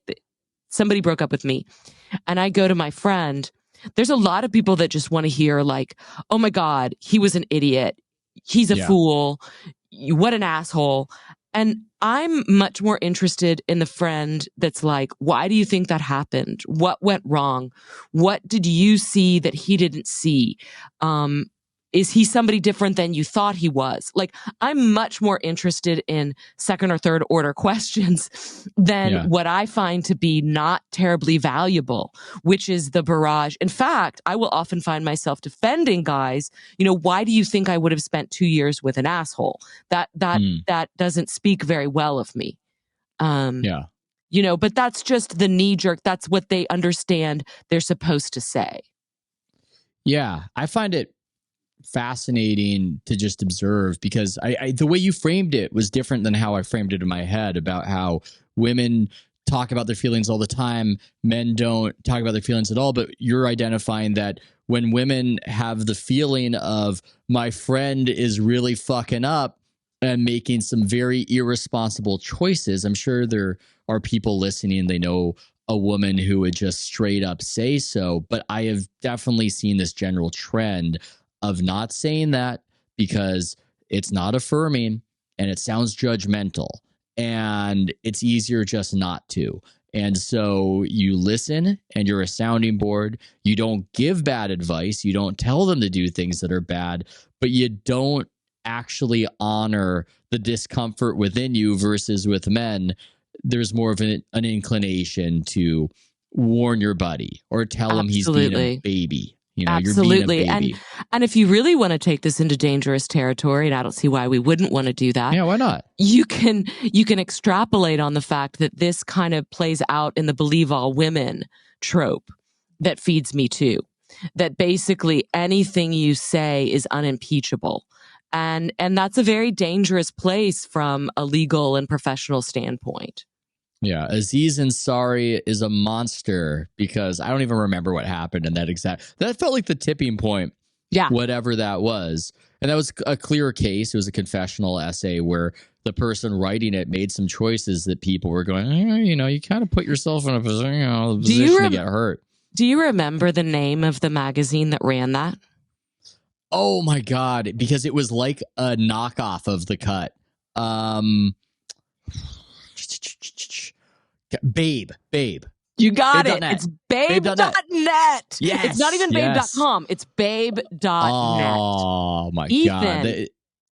Somebody broke up with me and I go to my friend. There's a lot of people that just want to hear like, oh my God, he was an idiot. He's a fool. What an asshole. And I'm much more interested in the friend that's like, why do you think that happened? What went wrong? What did you see that he didn't see? Is he somebody different than you thought he was? Like, I'm much more interested in second or third order questions than what I find to be not terribly valuable, which is the barrage. In fact, I will often find myself defending guys. You know, why do you think I would have spent 2 years with an asshole? That doesn't speak very well of me. You know, but that's just the knee jerk. That's what they understand they're supposed to say. Yeah, I find it fascinating to just observe because I the way you framed it was different than how I framed it in my head about how women talk about their feelings all the time, men don't talk about their feelings at all, but you're identifying that when women have the feeling of my friend is really fucking up and making some very irresponsible choices, I'm sure there are people listening, they know a woman who would just straight up say so, but I have definitely seen this general trend of not saying that because it's not affirming and it sounds judgmental and it's easier just not to. And so you listen and you're a sounding board. You don't give bad advice. You don't tell them to do things that are bad, but you don't actually honor the discomfort within you versus with men. There's more of an inclination to warn your buddy or tell him he's being a baby. You know, absolutely. You're being a baby. And if you really want to take this into dangerous territory, and I don't see why we wouldn't want to do that. Yeah, why not? You can extrapolate on the fact that this kind of plays out in the believe all women trope that feeds me too. That basically anything you say is unimpeachable. And that's a very dangerous place from a legal and professional standpoint. Yeah, Aziz Ansari is a monster because I don't even remember what happened in that felt like the tipping point. Yeah. Whatever that was. And that was a clear case. It was a confessional essay where the person writing it made some choices that people were going, you know, you kind of put yourself in a position, to get hurt. Do you remember the name of the magazine that ran that? Oh my God, because it was like a knockoff of The Cut. Babe. You got it. It's babe.net. Yes. It's not even babe.com. It's babe.net. Oh my God.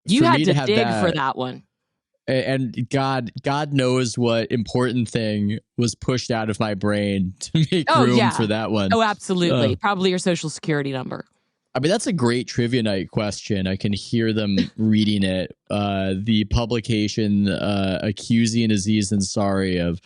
You had to dig for that one. And God knows what important thing was pushed out of my brain to make room for that one. Oh, absolutely. Probably your social security number. I mean, that's a great trivia night question. I can hear them reading it. The publication accusing Aziz Ansari of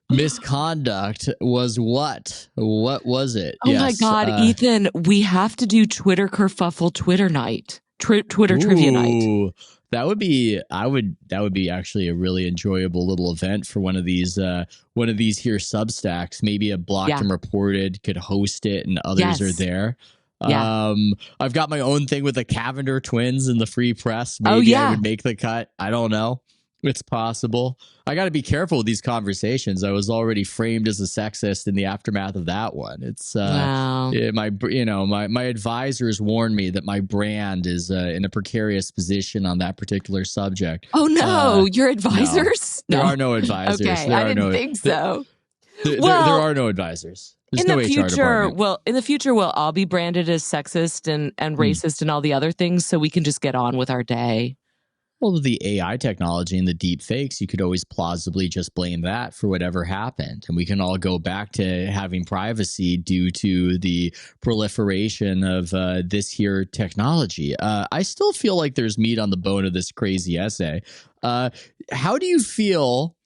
misconduct was what? What was it? Oh my God, Ethan, we have to do Twitter kerfuffle Twitter night. Twitter trivia night. That would be actually a really enjoyable little event for one of these here Substacks. Maybe a Blocked and Reported could host it, and others are there. Yeah. I've got my own thing with the Cavender twins and the Free Press. Maybe I would make the cut. I don't know. It's possible. I got to be careful with these conversations. I was already framed as a sexist in the aftermath of that one. It's my advisors warned me that my brand is in a precarious position on that particular subject. Oh no, your advisors? No. There are no advisors. Okay, I didn't think so. There are no advisors. There's no HR department. In the future, we'll all be branded as sexist and racist and all the other things, so we can just get on with our day. Well, the AI technology and the deep fakes, you could always plausibly just blame that for whatever happened. And we can all go back to having privacy due to the proliferation of this here technology. I still feel like there's meat on the bone of this crazy essay. How do you feel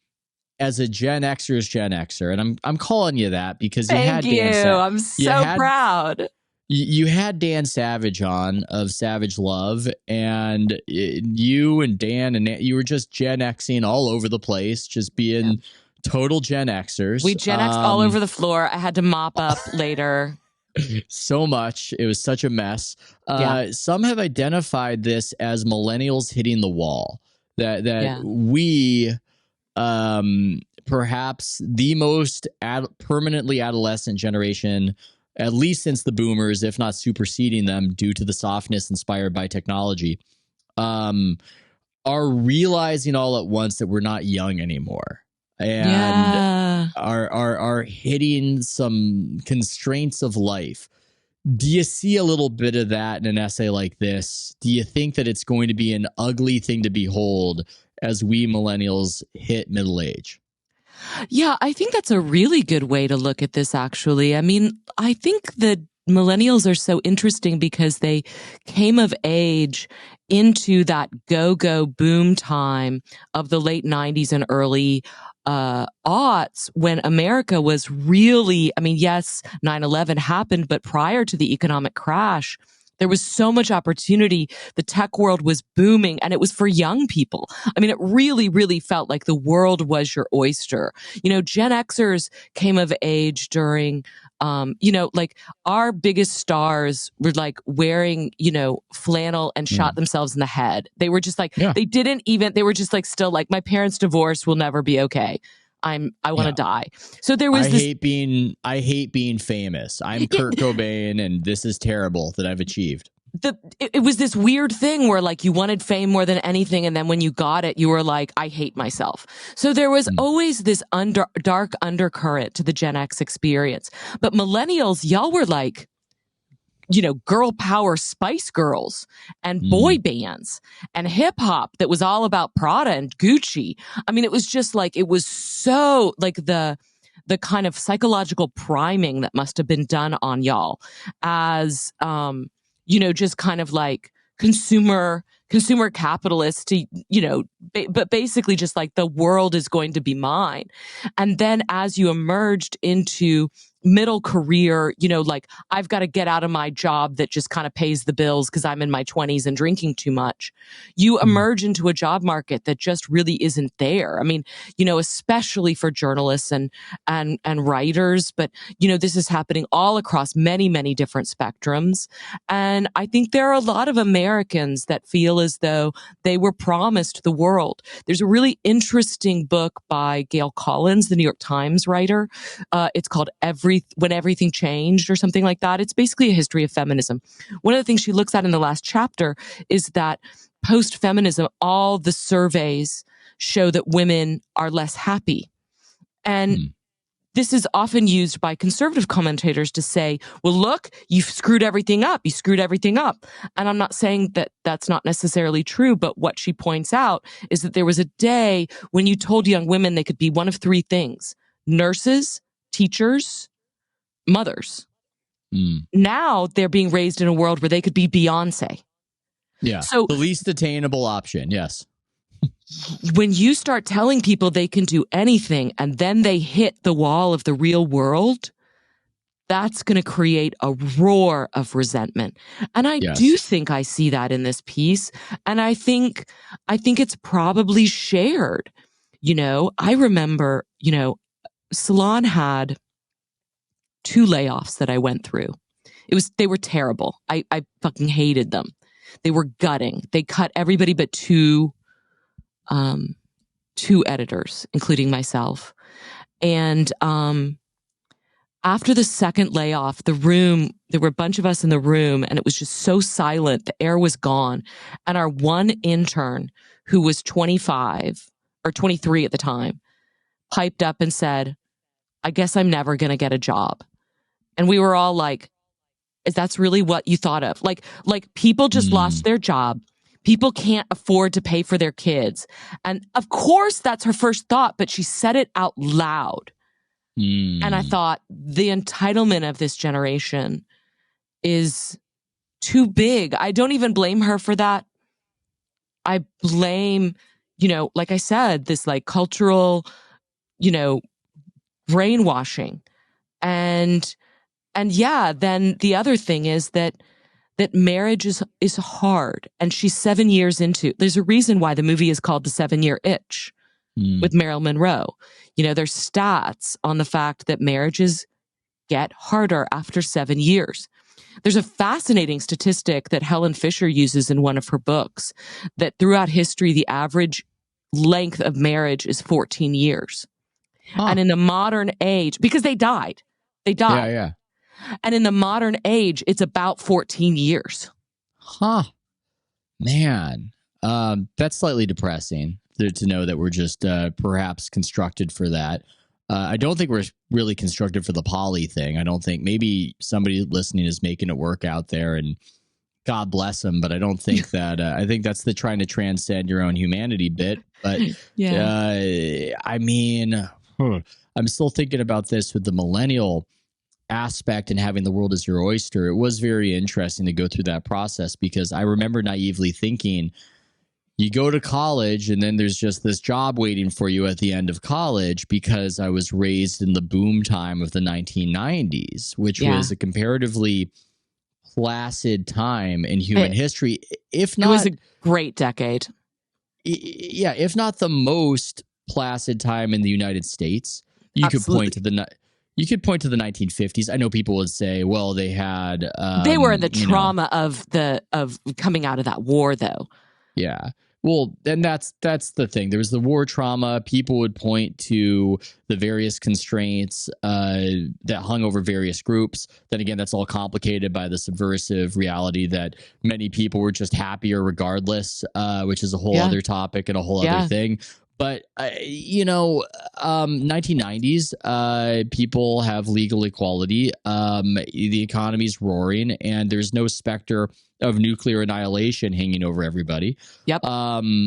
as a Gen Xer's Gen Xer? And I'm calling you that because I'm so proud. You had Dan Savage on of Savage Love, and you and Dan and you were just Gen Xing all over the place, just being total Gen Xers. We Gen X'd all over the floor. I had to mop up later. So much. It was such a mess. Some have identified this as millennials hitting the wall. That we, perhaps the most permanently adolescent generation, at least since the boomers, if not superseding them due to the softness inspired by technology, are realizing all at once that we're not young anymore and are hitting some constraints of life. Do you see a little bit of that in an essay like this? Do you think that it's going to be an ugly thing to behold as we millennials hit middle age? Yeah, I think that's a really good way to look at this, actually. I mean, I think the millennials are so interesting because they came of age into that go-go boom time of the late 90s and early aughts when America was really, I mean, yes, 9/11 happened, but prior to the economic crash, there was so much opportunity. The tech world was booming, and it was for young people. I mean, it really, really felt like the world was your oyster. You know, Gen Xers came of age during, like our biggest stars were like wearing, flannel and shot themselves in the head. They were just like, they were just like, still like, my parents' divorce will never be okay. I want to die. So there was I hate being famous. I'm Kurt Cobain, and this is terrible that I've achieved. It was this weird thing where like you wanted fame more than anything, and then when you got it, you were like, I hate myself. So there was always this dark undercurrent to the Gen X experience. But millennials, y'all were like, girl power Spice Girls and boy bands and hip hop that was all about Prada and Gucci. I mean, it was just like, it was so like the kind of psychological priming that must have been done on y'all as, just kind of like consumer capitalist to, but basically just like the world is going to be mine. And then as you emerged into middle career, like I've got to get out of my job that just kind of pays the bills because I'm in my 20s and drinking too much. You emerge into a job market that just really isn't there. I mean, especially for journalists and writers, but this is happening all across many, many different spectrums. And I think there are a lot of Americans that feel as though they were promised the world. There's a really interesting book by Gail Collins, the New York Times writer. It's called When Everything Changed or something like that. It's basically a history of feminism. One of the things she looks at in the last chapter is that post-feminism, all the surveys show that women are less happy. And this is often used by conservative commentators to say, well, look, you've screwed everything up. You screwed everything up. And I'm not saying that that's not necessarily true, but what she points out is that there was a day when you told young women they could be one of three things: nurses, teachers, mothers. Now they're being raised in a world where they could be Beyonce. Yeah. So the least attainable option. Yes. When you start telling people they can do anything and then they hit the wall of the real world, that's going to create a roar of resentment. And I do think I see that in this piece. And I think it's probably shared. You know, I remember, you know, Salon had 2 layoffs that I went through. They were terrible. I fucking hated them. They were gutting. They cut everybody but 2 editors, including myself. And after the second layoff, there were a bunch of us in the room, and it was just so silent. The air was gone. And our one intern, who was 25 or 23 at the time, piped up and said, I guess I'm never going to get a job. And we were all like, is that's really what you thought of? Like people just lost their job. People can't afford to pay for their kids. And of course, that's her first thought, but she said it out loud. And I thought the entitlement of this generation is too big. I don't even blame her for that. I blame, you know, like I said, this like cultural, you know, brainwashing. And yeah, then the other thing is that marriage is hard. And she's 7 years into, there's a reason why the movie is called The 7-Year Itch with Marilyn Monroe. You know, there's stats on the fact that marriages get harder after 7 years. There's a fascinating statistic that Helen Fisher uses in one of her books that throughout history, the average length of marriage is 14 years. And in the modern age, because they died. Yeah. And in the modern age, it's about 14 years. Man, that's slightly depressing to know that we're just perhaps constructed for that. I don't think we're really constructed for the poly thing. I don't think, maybe somebody listening is making it work out there, and God bless them. But I don't think that, I think that's the trying to transcend your own humanity bit. But I mean, I'm still thinking about this with the millennial aspect and having the world as your oyster. It was very interesting to go through that process, because I remember naively thinking, you go to college and then there's just this job waiting for you at the end of college, because I was raised in the boom time of the 1990s, which was a comparatively placid time in human history. If not, it was a great decade. Yeah, if not the most placid time in the United States. You could point to the 1950s. I know people would say, well, they had they were in the trauma of coming out of that war, though. Yeah. Well, and that's the thing. There was the war trauma. People would point to the various constraints that hung over various groups. Then again, that's all complicated by the subversive reality that many people were just happier regardless, which is a whole other topic and a whole other thing. But, 1990s, people have legal equality. The economy's roaring, and there's no specter of nuclear annihilation hanging over everybody. Yep.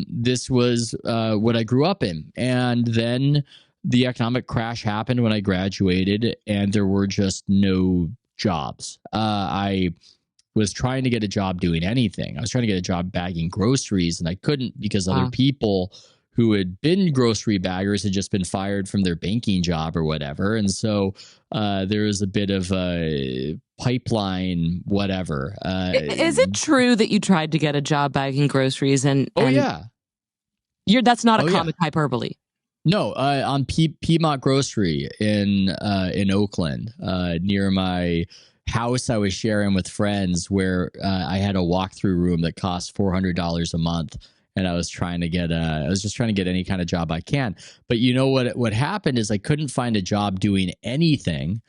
This was what I grew up in. And then the economic crash happened when I graduated, and there were just no jobs. I was trying to get a job doing anything. I was trying to get a job bagging groceries, and I couldn't because other people who had been grocery baggers had just been fired from their banking job or whatever. And so there was a bit of a pipeline, whatever. Is it true that you tried to get a job bagging groceries? That's not a comic hyperbole. No, on Piedmont Grocery in Oakland, near my house I was sharing with friends, where I had a walkthrough room that cost $400 a month. And I was just trying to get any kind of job I can. But you know what happened is I couldn't find a job doing anything.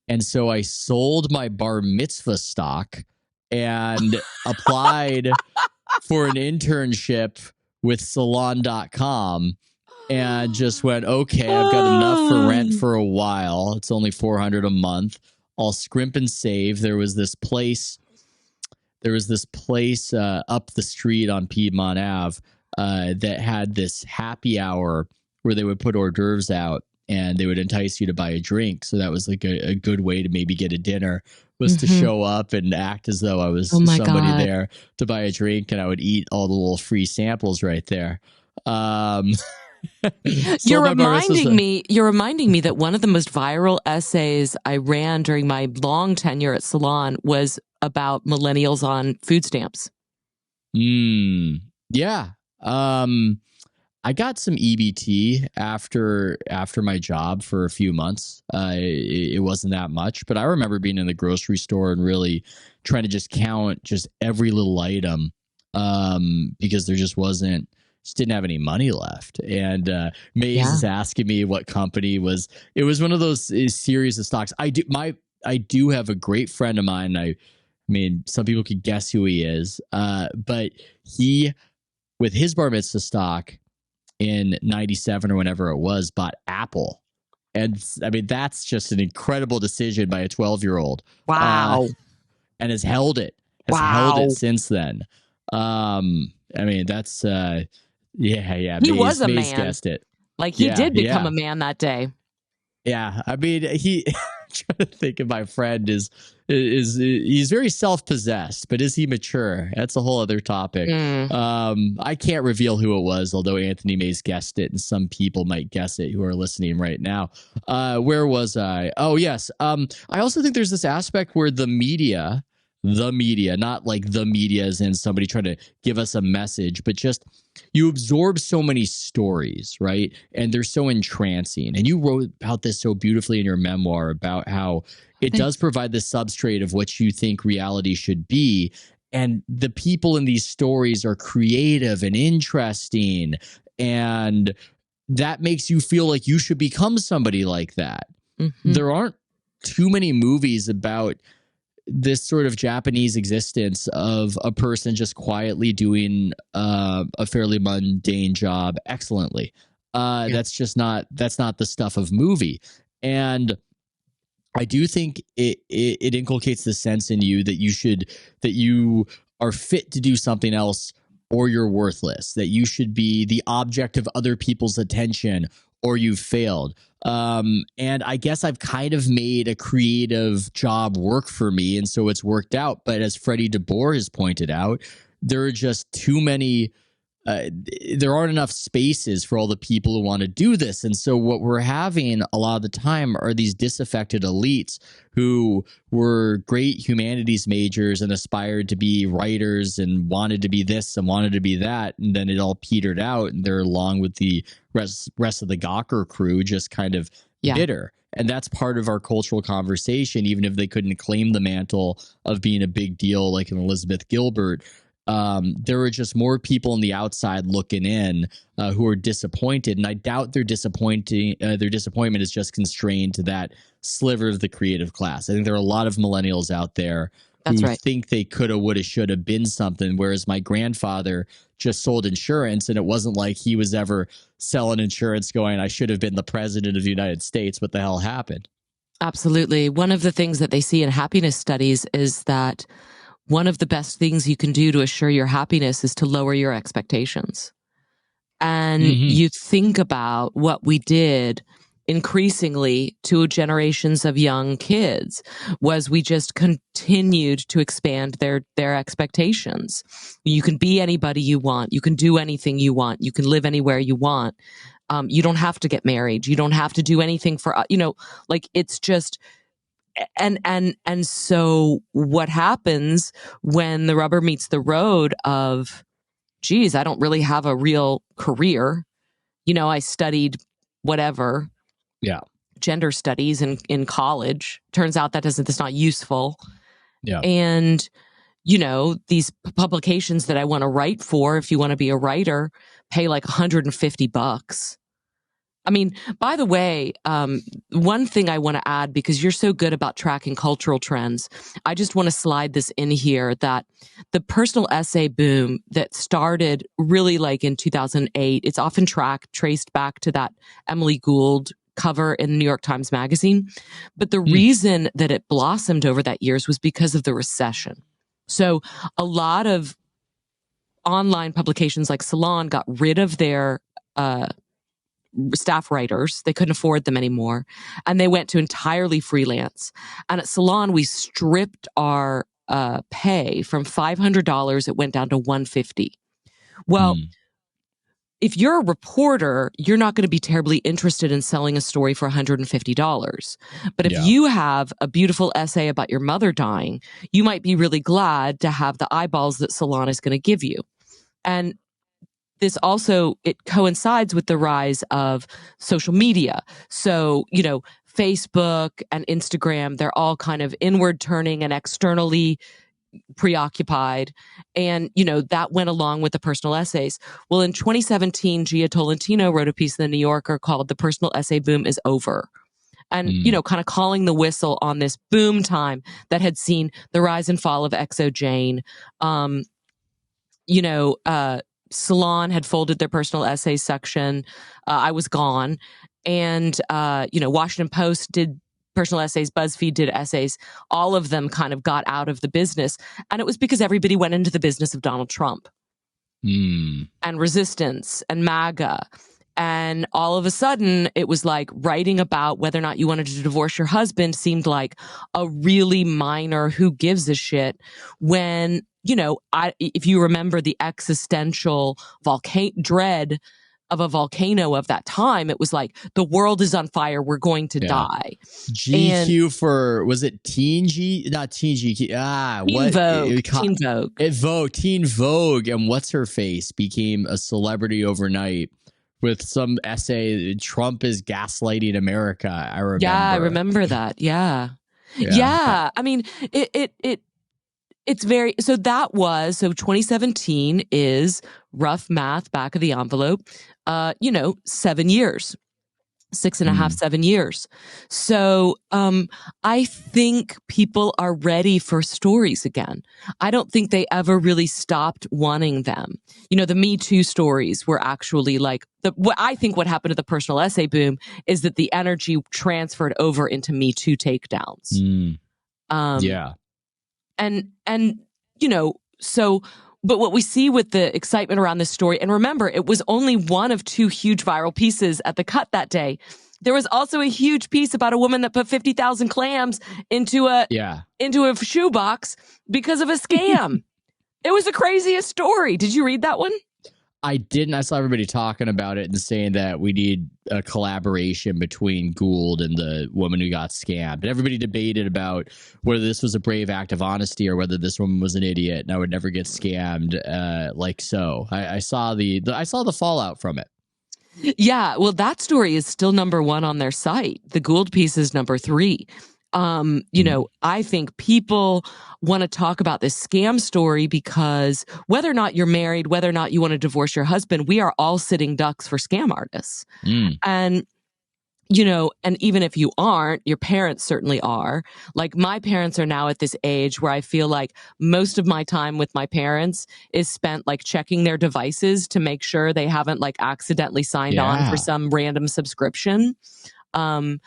And so I sold my bar mitzvah stock and applied for an internship with salon.com, and just went, okay, I've got enough for rent for a while. It's only $400 a month. I'll scrimp and save. There was this place up the street on Piedmont Ave that had this happy hour where they would put hors d'oeuvres out and they would entice you to buy a drink. So that was like a good way to maybe get a dinner, was to show up and act as though I was somebody there to buy a drink, and I would eat all the little free samples right there. You're reminding me that one of the most viral essays I ran during my long tenure at Salon was about millennials on food stamps. Yeah. I got some EBT after my job for a few months. It wasn't that much, but I remember being in the grocery store and really trying to just count just every little item, because there just didn't have any money left. And Maze is asking me what company was. It was one of those series of stocks. I do have a great friend of mine. I mean, some people could guess who he is, but he, with his bar mitzvah stock in 97 or whenever it was, bought Apple. And I mean, that's just an incredible decision by a 12-year-old. Wow. And has held it since then. I mean, that's, yeah. He was a man. Guessed it. Like he did become a man that day. Yeah. I mean, I'm trying to think of my friend he's very self-possessed, but is he mature? That's a whole other topic. I can't reveal who it was, although Anthony Mays guessed it, and some people might guess it who are listening right now. Where was I? Oh, yes. I also think there's this aspect where the media, not like the media as in somebody trying to give us a message, but just you absorb so many stories, right? And they're so entrancing. And you wrote about this so beautifully in your memoir about how it does provide the substrate of what you think reality should be. And the people in these stories are creative and interesting. And that makes you feel like you should become somebody like that. Mm-hmm. There aren't too many movies about this sort of Japanese existence of a person just quietly doing a fairly mundane job excellently. That's not the stuff of movie. And I do think it inculcates the sense in you that you are fit to do something else or you're worthless, that you should be the object of other people's attention or you've failed. And I guess I've kind of made a creative job work for me, and so it's worked out. But as Freddie DeBoer has pointed out, there are just too many, there aren't enough spaces for all the people who want to do this. And so what we're having a lot of the time are these disaffected elites who were great humanities majors and aspired to be writers and wanted to be this and wanted to be that. And then it all petered out, and they're along with the rest of the Gawker crew just kind of bitter. And that's part of our cultural conversation, even if they couldn't claim the mantle of being a big deal like an Elizabeth Gilbert. There are just more people on the outside looking in who are disappointed, and I doubt their disappointment is just constrained to that sliver of the creative class. I think there are a lot of millennials out there who think they coulda, woulda, shoulda been something, whereas my grandfather just sold insurance, and it wasn't like he was ever selling insurance going, I should have been the president of the United States. What the hell happened? Absolutely. One of the things that they see in happiness studies is that one of the best things you can do to assure your happiness is to lower your expectations. And you think about what we did increasingly to generations of young kids was we just continued to expand their expectations. You can be anybody you want. You can do anything you want. You can live anywhere you want. You don't have to get married. You don't have to do anything for, like it's just, and so what happens when the rubber meets the road of, geez, I don't really have a real career. I studied whatever. Yeah. Gender studies in college. Turns out that's not useful. Yeah. And, these publications that I want to write for, if you want to be a writer, pay like $150. I mean, by the way, one thing I want to add, because you're so good about tracking cultural trends, I just want to slide this in here that the personal essay boom that started really like in 2008, it's often traced back to that Emily Gould cover in the New York Times Magazine. But the reason that it blossomed over that years was because of the recession. So a lot of online publications like Salon got rid of their staff writers. They couldn't afford them anymore. And they went to entirely freelance. And at Salon, we stripped our pay from $500. It went down to $150. Well, if you're a reporter, you're not going to be terribly interested in selling a story for $150. But if you have a beautiful essay about your mother dying, you might be really glad to have the eyeballs that Salon is going to give you. And this also, it coincides with the rise of social media. So, Facebook and Instagram, they're all kind of inward turning and externally preoccupied. And, that went along with the personal essays. Well, in 2017, Gia Tolentino wrote a piece in the New Yorker called "The Personal Essay Boom is Over." And, kind of calling the whistle on this boom time that had seen the rise and fall of XO Jane. Salon had folded their personal essays section. I was gone. And, Washington Post did personal essays. BuzzFeed did essays. All of them kind of got out of the business. And it was because everybody went into the business of Donald Trump and resistance and MAGA. And all of a sudden, it was like writing about whether or not you wanted to divorce your husband seemed like a really minor who gives a shit when, if you remember the existential dread of a volcano of that time, it was like, the world is on fire. We're going to die. GQ for, was it Teen G? Not Teen GQ. Teen Vogue. And what's her face became a celebrity overnight with some essay, Trump is gaslighting America. I remember. Yeah, I remember that. Yeah. I mean, it's very, so 2017 is rough math, back of the envelope, 7 years, 6.5, 7 years. So, I think people are ready for stories again. I don't think they ever really stopped wanting them. The Me Too stories were actually like what happened to the personal essay boom is that the energy transferred over into Me Too takedowns. But what we see with the excitement around this story, and remember, it was only one of 2 huge viral pieces at the Cut that day. There was also a huge piece about a woman that put 50,000 clams into a shoebox because of a scam. It was the craziest story. Did you read that one? I didn't. I saw everybody talking about it and saying that we need a collaboration between Gould and the woman who got scammed. And everybody debated about whether this was a brave act of honesty or whether this woman was an idiot and I would never get scammed. I saw the fallout from it. Yeah, well, that story is still number 1 on their site. The Gould piece is number 3. I think people want to talk about this scam story because whether or not you're married, whether or not you want to divorce your husband, we are all sitting ducks for scam artists. And, and even if you aren't, your parents certainly are. Like, my parents are now at this age where I feel like most of my time with my parents is spent like checking their devices to make sure they haven't like accidentally signed on for some random subscription. They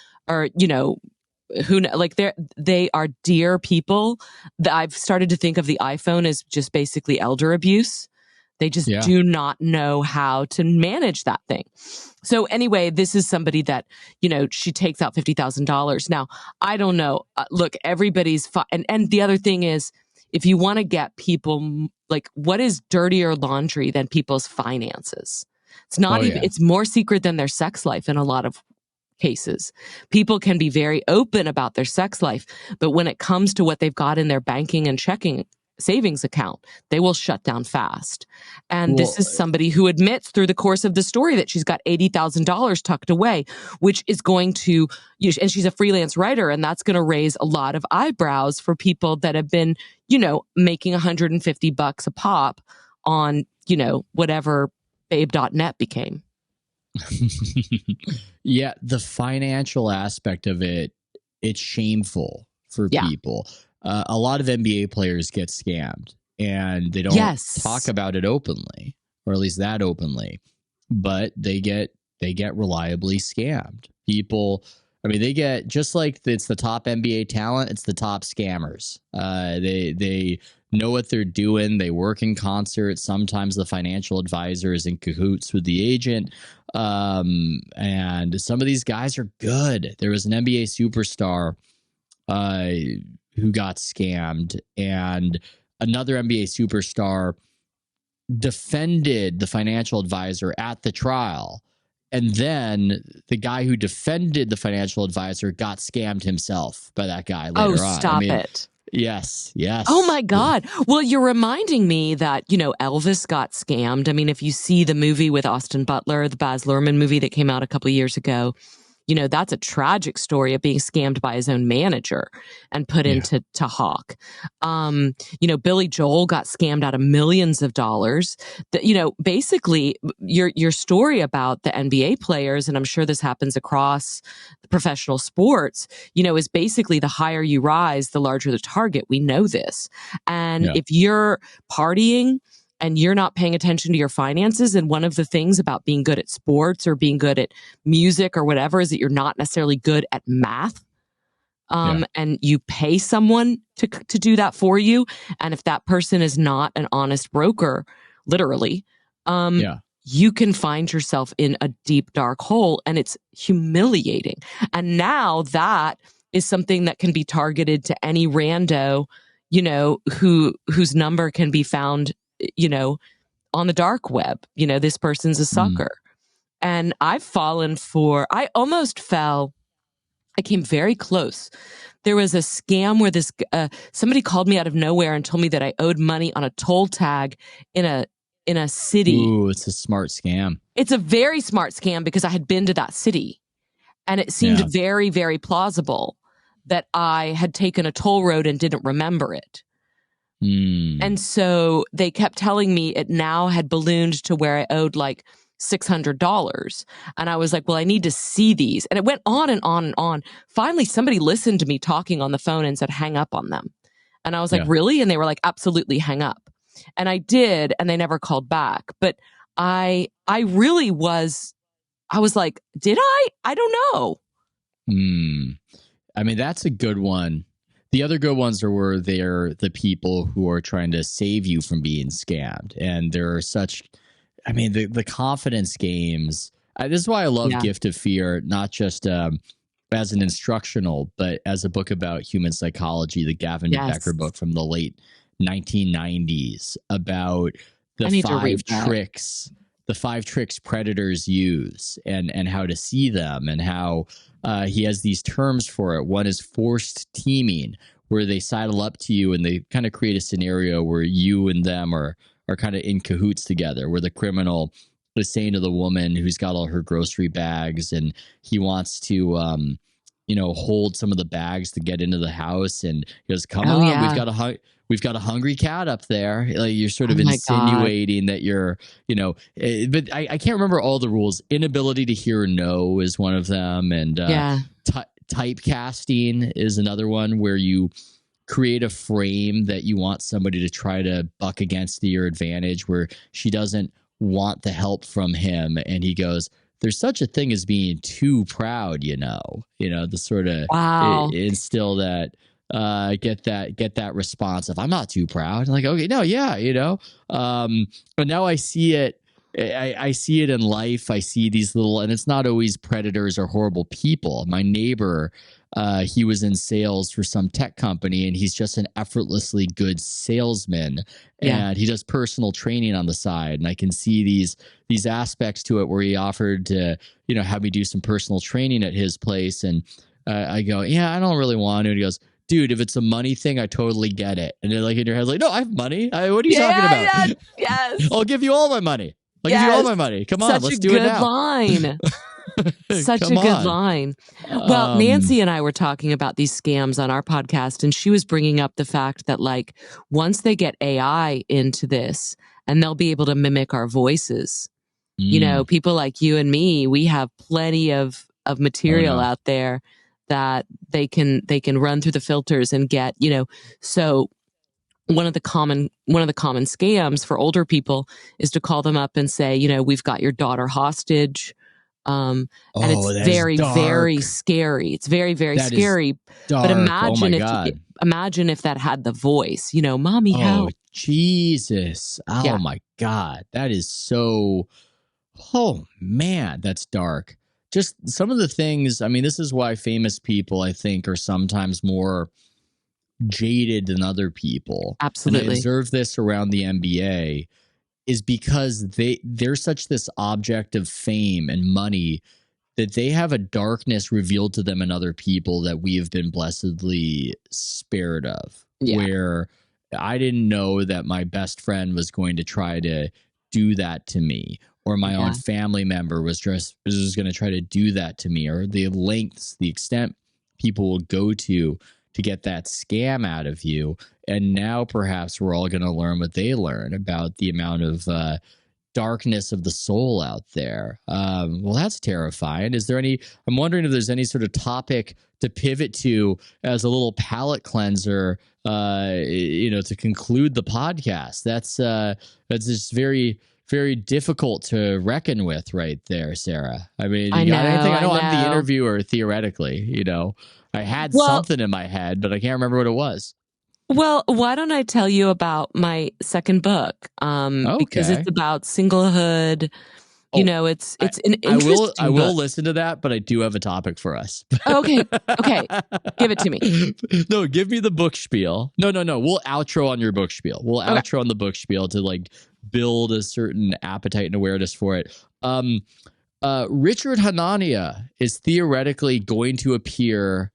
are dear people. I've started to think of the iPhone as just basically elder abuse. They just do not know how to manage that thing. So anyway, this is somebody that, she takes out $50,000. Now, I don't know. Look, everybody's and the other thing is, if you want to get people, like, what is dirtier laundry than people's finances? It's not it's more secret than their sex life in a lot of cases. People can be very open about their sex life, but when it comes to what they've got in their banking and checking savings account, they will shut down fast. And this is somebody who admits through the course of the story that she's got $80,000 tucked away, which is going to, and she's a freelance writer, and that's going to raise a lot of eyebrows for people that have been, making $150 a pop on, whatever babe.net became. Yeah, the financial aspect of it's shameful for people. A lot of NBA players get scammed and they don't talk about it openly, or at least that openly, but they get reliably scammed. People, they get, just like it's the top NBA talent, it's the top scammers. They know what they're doing. They work in concert. Sometimes the financial advisor is in cahoots with the agent. And some of these guys are good. There was an NBA superstar who got scammed, and another NBA superstar defended the financial advisor at the trial. And then the guy who defended the financial advisor got scammed himself by that guy later on. Stop it. Yes. Oh my God. Well, you're reminding me that, Elvis got scammed. I mean, if you see the movie with Austin Butler, the Baz Luhrmann movie that came out a couple of years ago, that's a tragic story of being scammed by his own manager and put into Hawk. Billy Joel got scammed out of millions of dollars. Basically your story about the NBA players, and I'm sure this happens across the professional sports, is basically the higher you rise, the larger the target. We know this. And if you're partying and you're not paying attention to your finances, and one of the things about being good at sports or being good at music or whatever is that you're not necessarily good at math, and you pay someone to do that for you, and if that person is not an honest broker, literally, you can find yourself in a deep, dark hole, and it's humiliating. And now that is something that can be targeted to any rando, whose number can be found on the dark web. This person's a sucker. And I almost fell. I came very close. There was a scam where somebody called me out of nowhere and told me that I owed money on a toll tag in a city. Ooh, it's a smart scam. It's a very smart scam because I had been to that city, and it seemed very, very plausible that I had taken a toll road and didn't remember it. And so they kept telling me it now had ballooned to where I owed like $600. And I was like, well, I need to see these. And it went on and on and on. Finally, somebody listened to me talking on the phone and said, hang up on them. And I was like, really? And they were like, absolutely, hang up. And I did, and they never called back. But I was like, did I? I don't know. I mean, that's a good one. The other good ones are where they're the people who are trying to save you from being scammed. And there are the confidence games. This is why I love Gift of Fear, not just as an instructional, but as a book about human psychology, the Gavin Becker book from the late 1990s about the five tricks predators use and how to see them, and how he has these terms for it. One is forced teaming, where they sidle up to you and they kind of create a scenario where you and them are kind of in cahoots together, where the criminal is saying to the woman who's got all her grocery bags, and he wants to hold some of the bags to get into the house, and he goes, come on, we've got a hungry cat up there. Like, you're sort of insinuating that you're, but I can't remember all the rules. Inability to hear no is one of them. And typecasting is another one, where you create a frame that you want somebody to try to buck against to your advantage, where she doesn't want the help from him. And he goes, there's such a thing as being too proud, the sort of instill that, get that response of, I'm not too proud. I'm like, okay, no, but now I see it. I see it in life. I see these little, and it's not always predators or horrible people. My neighbor, he was in sales for some tech company, and he's just an effortlessly good salesman, and he does personal training on the side. And I can see these aspects to it where he offered to, have me do some personal training at his place. And I go, I don't really want to. And he goes, dude, if it's a money thing, I totally get it. And they're like in your head, like, no, I have money. What are you talking about? Yes. I'll give you all my money. I'll give you all my money. Come on, let's do it now. Such a good line. Well, Nancy and I were talking about these scams on our podcast, and she was bringing up the fact that, like, once they get AI into this, and they'll be able to mimic our voices, people like you and me, we have plenty of material out there that they can run through the filters and get, so one of the common scams for older people is to call them up and say, we've got your daughter hostage. And it's very, very scary. It's very, very scary. But imagine if that had the voice, mommy, help. Jesus. Oh my God. That is so, oh man, that's dark. Just some of the things, I mean, this is why famous people, I think, are sometimes more jaded than other people. Absolutely. And I observe this around the NBA, is because they're such this object of fame and money that they have a darkness revealed to them and other people that we have been blessedly spared of. Yeah. Where I didn't know that my best friend was going to try to do that to me, or my own family member was going to try to do that to me, or the extent people will go to get that scam out of you. And now perhaps we're all going to learn what they learn about the amount of darkness of the soul out there. Well, that's terrifying. I'm wondering if there's any sort of topic to pivot to as a little palate cleanser, to conclude the podcast. That's just very, very difficult to reckon with right there, Sarah. I mean, you got anything? I know I'm the interviewer theoretically, I had something in my head, but I can't remember what it was. Well, why don't I tell you about my second book? Because it's about singlehood. It's an interesting I will listen to that, but I do have a topic for us. Okay. Give it to me. No, give me the book spiel. No. We'll outro on your book spiel. We'll outro on the book spiel to build a certain appetite and awareness for it. Richard Hanania is theoretically going to appear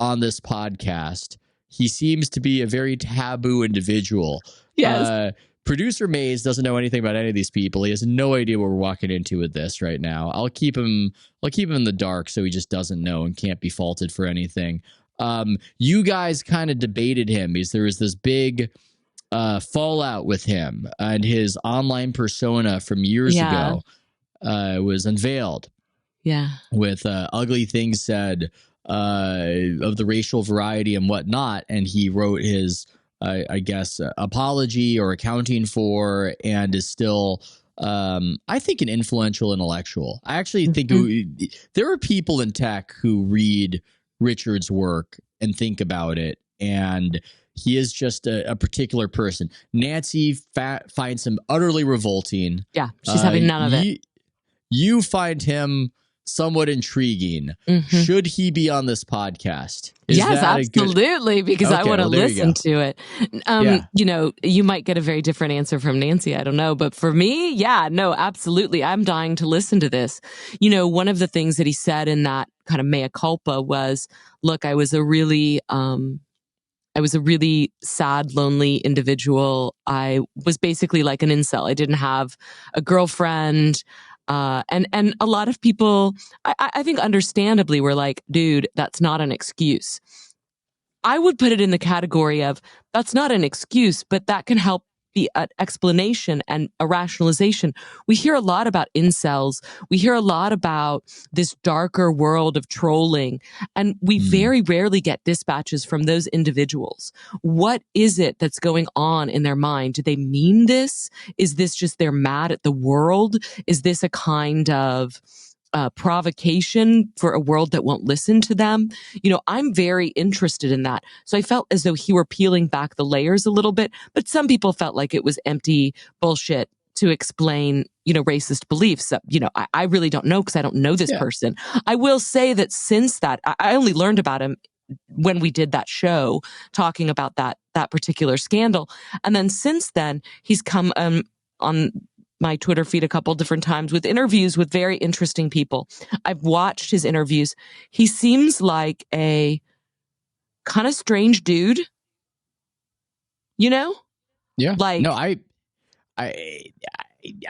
on this podcast. He seems to be a very taboo individual. Yes. Producer Mays doesn't know anything about any of these people. He has no idea what we're walking into with this right now. I'll keep him in the dark so he just doesn't know and can't be faulted for anything. You guys kind of debated him because there was this big fallout with him, and his online persona from years ago was unveiled. Yeah. With ugly things said of the racial variety and whatnot. And he wrote his, apology or accounting for, and is still, I think, an influential intellectual. I actually think there are people in tech who read Richard's work and think about it, and he is just a particular person. Nancy finds him utterly revolting. Yeah, she's having none of it. You find him somewhat intriguing. Mm-hmm. Should he be on this podcast? Yes, absolutely, because I want to listen to it. You might get a very different answer from Nancy. I don't know. But for me, absolutely. I'm dying to listen to this. One of the things that he said in that kind of mea culpa was, look, I was a really sad, lonely individual. I was basically like an incel. I didn't have a girlfriend. And a lot of people, I think understandably, were like, dude, that's not an excuse. I would put it in the category of, that's not an excuse, but that can help be an explanation and a rationalization. We hear a lot about incels. We hear a lot about this darker world of trolling, and we very rarely get dispatches from those individuals. What is it that's going on in their mind? Do they mean this? Is this just they're mad at the world? Is this a kind of provocation for a world that won't listen to them? I'm very interested in that. So I felt as though he were peeling back the layers a little bit, but some people felt like it was empty bullshit to explain, racist beliefs. I really don't know because I don't know this person. I will say that since that, I only learned about him when we did that show talking about that particular scandal. And then since then, he's come on my Twitter feed a couple different times with interviews with very interesting people. I've watched his interviews. He seems like a kind of strange dude, Yeah. No, I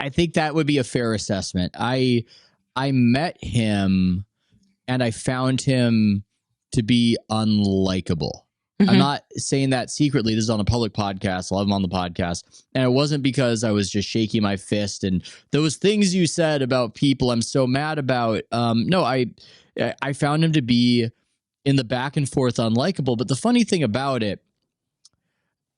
think that would be a fair assessment. I met him and I found him to be unlikable. Mm-hmm. I'm not saying that secretly. This is on a public podcast. I'll have him on the podcast. And it wasn't because I was just shaking my fist and those things you said about people I'm so mad about. No, I found him to be in the back and forth unlikable. But the funny thing about it,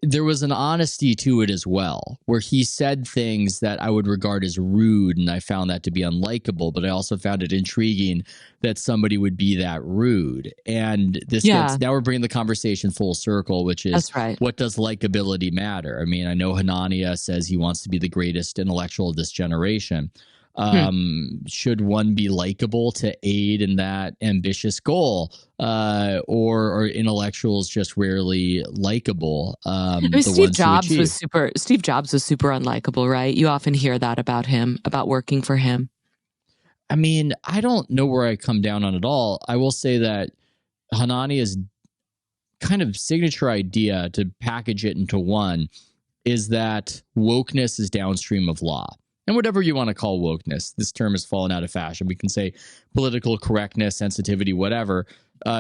there was an honesty to it as well, where he said things that I would regard as rude, and I found that to be unlikable, but I also found it intriguing that somebody would be that rude. And this gets, now we're bringing the conversation full circle, which is, that's right. What does likability matter? I mean, I know Hanania says he wants to be the greatest intellectual of this generation. Should one be likable to aid in that ambitious goal? Or are intellectuals just rarely likable? Steve Jobs was super unlikable, right? You often hear that about him, about working for him. I mean, I don't know where I come down on it all. I will say that Hanania's kind of signature idea, to package it into one, is that wokeness is downstream of law. And whatever you want to call wokeness, this term has fallen out of fashion. We can say political correctness, sensitivity, whatever.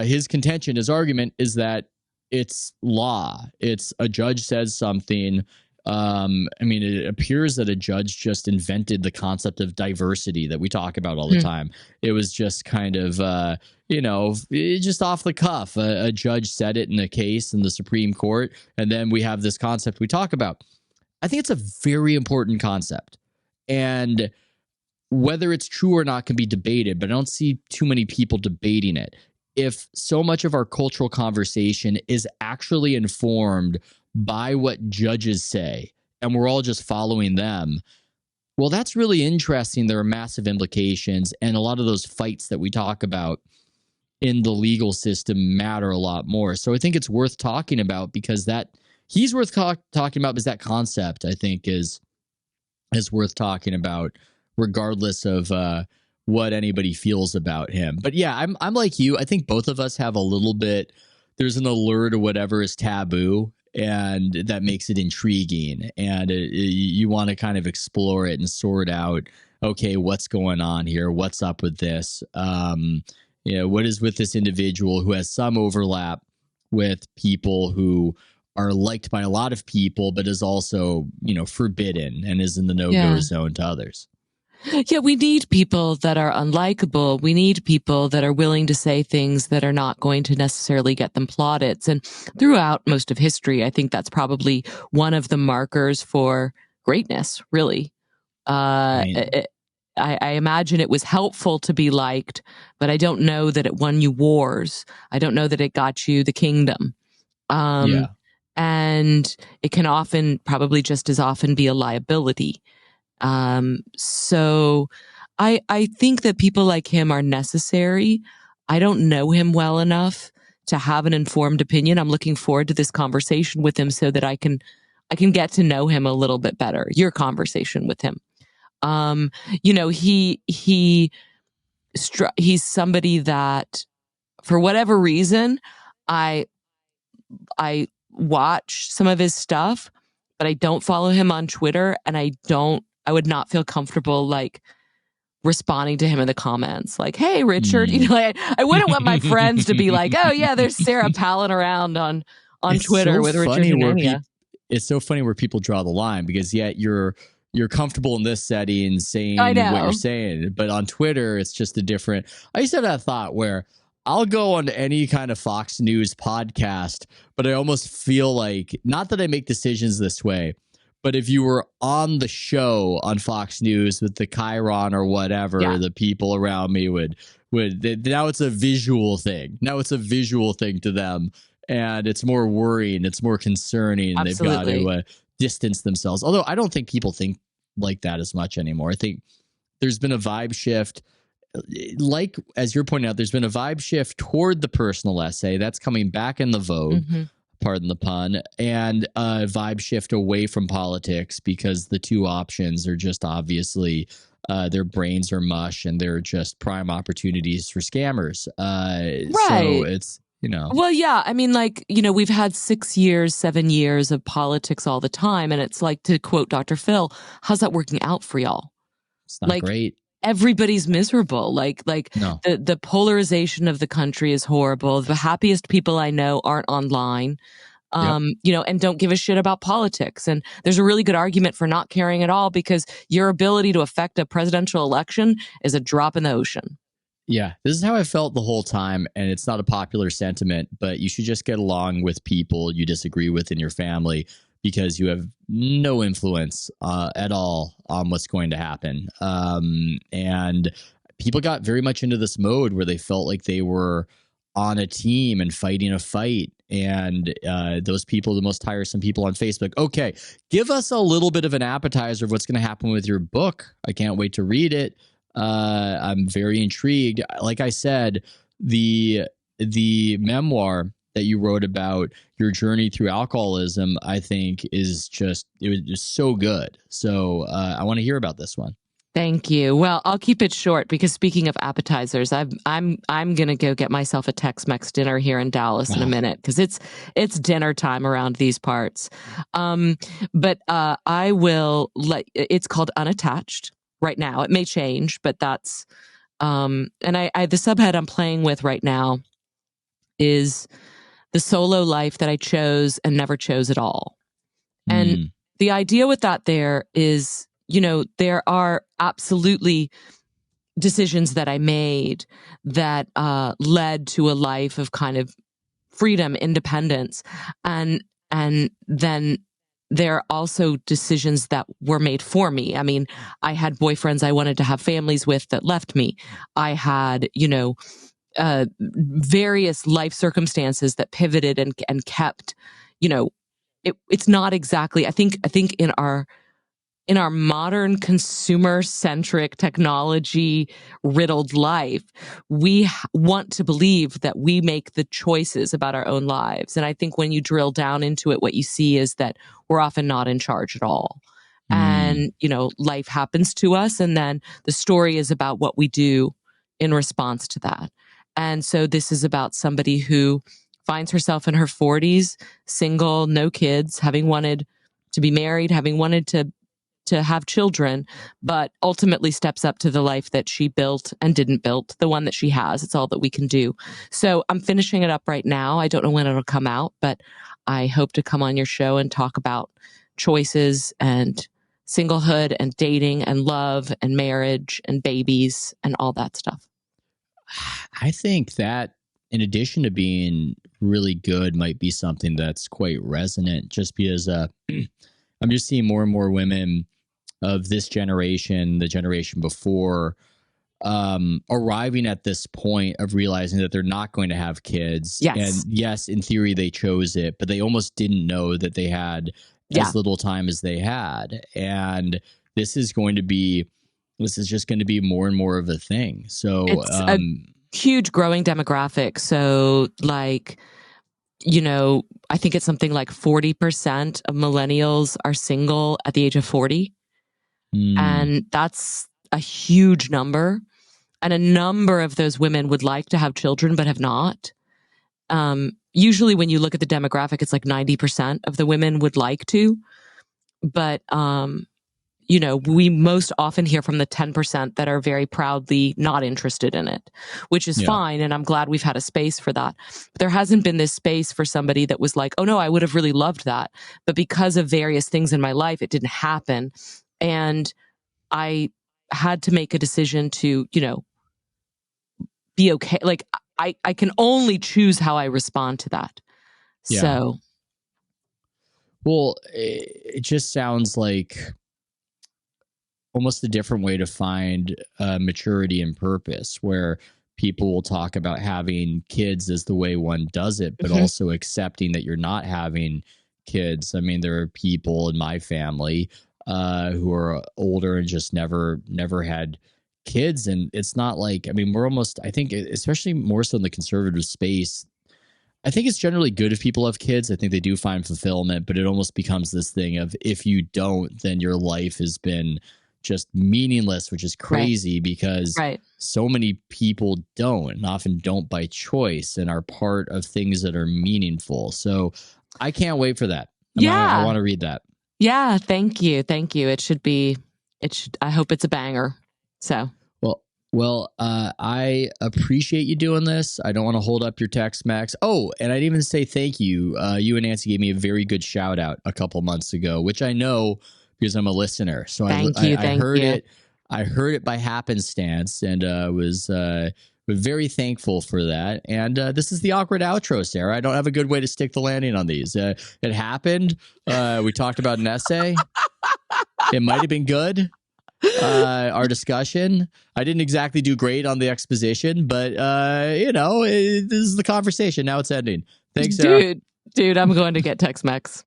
His contention, his argument is that it's law. It's a judge says something. I mean, it appears that a judge just invented the concept of diversity that we talk about all the time. It was just kind of, just off the cuff. A judge said it in a case in the Supreme Court, and then we have this concept we talk about. I think it's a very important concept. And whether it's true or not can be debated, but I don't see too many people debating it. If so much of our cultural conversation is actually informed by what judges say, and we're all just following them, well, that's really interesting. There are massive implications, and a lot of those fights that we talk about in the legal system matter a lot more. So I think it's worth talking about, because he's worth talking about, because that concept, I think, is worth talking about, regardless of what anybody feels about him. But yeah, I'm like you. I think both of us have a little bit, there's an allure to whatever is taboo, and that makes it intriguing. And you want to kind of explore it and sort out, okay, what's going on here? What's up with this? What is with this individual who has some overlap with people who are liked by a lot of people, but is also, forbidden and is in the no-go zone to others. Yeah, we need people that are unlikable. We need people that are willing to say things that are not going to necessarily get them plaudits. And throughout most of history, I think that's probably one of the markers for greatness, really. I imagine it was helpful to be liked, but I don't know that it won you wars. I don't know that it got you the kingdom. And it can often, probably just as often, be a liability. So I think that people like him are necessary. I don't know him well enough to have an informed opinion. I'm looking forward to this conversation with him so that I can get to know him a little bit better. Your conversation with him. He's somebody that, for whatever reason, I watch some of his stuff, but I don't follow him on Twitter, and I would not feel comfortable like responding to him in the comments, like, "Hey, Richard," I wouldn't want my friends to be like, "Oh yeah, there's Sarah palling around on Twitter with Richard Hanania." It's so funny where people draw the line, because yet you're comfortable in this setting saying what you're saying, but on Twitter it's just a different. I used to have that thought where I'll go on any kind of Fox News podcast, but I almost feel like, not that I make decisions this way, but if you were on the show on Fox News with the Chiron or whatever, the people around me would now it's a visual thing. Now it's a visual thing to them, and it's more worrying. It's more concerning. Absolutely. They've got to distance themselves. Although I don't think people think like that as much anymore. I think there's been a vibe shift. Like, as you're pointing out, there's been a vibe shift toward the personal essay. That's coming back in the vogue. Pardon the pun, and a vibe shift away from politics, because the two options are just obviously their brains are mush, and they're just prime opportunities for scammers. Right. So it's, Well, yeah. I mean, we've had 6 years, 7 years of politics all the time. And it's like, to quote Dr. Phil, how's that working out for y'all? It's not great. Everybody's miserable. No. The polarization of the country is horrible. The happiest people I know aren't online, and don't give a shit about politics. And there's a really good argument for not caring at all, because your ability to affect a presidential election is a drop in the ocean. Yeah, this is how I felt the whole time. And it's not a popular sentiment, but you should just get along with people you disagree with in your family, because you have no influence at all on what's going to happen. And people got very much into this mode where they felt like they were on a team and fighting a fight. and those people, the most tiresome people on Facebook. Okay, give us a little bit of an appetizer of what's going to happen with your book. I can't wait to read it. I'm very intrigued. Like I said, the memoir that you wrote about your journey through alcoholism, I think it was just so good. So I want to hear about this one. Thank you. Well, I'll keep it short because speaking of appetizers, I'm gonna go get myself a Tex-Mex dinner here in Dallas in a minute because it's dinner time around these parts. But I will it's called Unattached right now. It may change, but that's and I the subhead I'm playing with right now is the solo life that I chose and never chose at all. And the idea with that there is, there are absolutely decisions that I made that led to a life of kind of freedom, independence. And then there are also decisions that were made for me. I mean, I had boyfriends I wanted to have families with that left me. I had, various life circumstances that pivoted and kept, it's not exactly, I think in our modern consumer-centric, technology-riddled life, we want to believe that we make the choices about our own lives. And I think when you drill down into it, what you see is that we're often not in charge at all. And, life happens to us, and then the story is about what we do in response to that. And so this is about somebody who finds herself in her 40s, single, no kids, having wanted to be married, having wanted to have children, but ultimately steps up to the life that she built and didn't build, the one that she has. It's all that we can do. So I'm finishing it up right now. I don't know when it'll come out, but I hope to come on your show and talk about choices and singlehood and dating and love and marriage and babies and all that stuff. I think that in addition to being really good might be something that's quite resonant, just because I'm just seeing more and more women of this generation, the generation before, arriving at this point of realizing that they're not going to have kids. Yes. And yes, in theory, they chose it, but they almost didn't know that they had as little time as they had. And this is just going to be more and more of a thing. So it's a huge growing demographic. So I think it's something like 40% of millennials are single at the age of 40. And that's a huge number. And a number of those women would like to have children, but have not. Usually when you look at the demographic, it's like 90% of the women would like to. But, we most often hear from the 10% that are very proudly not interested in it, which is fine. And I'm glad we've had a space for that. But there hasn't been this space for somebody that was like, oh no, I would have really loved that. But because of various things in my life, it didn't happen. And I had to make a decision to, be okay. Like I can only choose how I respond to that. Yeah. So. Well, it just sounds like almost a different way to find maturity and purpose, where people will talk about having kids as the way one does it, but also accepting that you're not having kids. I mean, there are people in my family who are older and just never had kids. And it's not like, I mean, we're almost, I think, especially more so in the conservative space, I think it's generally good if people have kids. I think they do find fulfillment, but it almost becomes this thing of if you don't, then your life has been just meaningless, which is crazy because so many people don't, and often don't by choice, and are part of things that are meaningful. So I can't wait for that. I want to read that. Yeah. Thank you. Thank you. I hope it's a banger. So. Well, I appreciate you doing this. I don't want to hold up your Tex-Mex. Oh, and I didn't even say thank you. You and Nancy gave me a very good shout out a couple months ago, which I know because I'm a listener. So I heard it. I heard it by happenstance, and was very thankful for that. And this is the awkward outro, Sarah. I don't have a good way to stick the landing on these. It happened. We talked about an essay. It might have been good. Our discussion. I didn't exactly do great on the exposition, but this is the conversation. Now it's ending. Thanks, Sarah. Dude, I'm going to get Tex-Mex.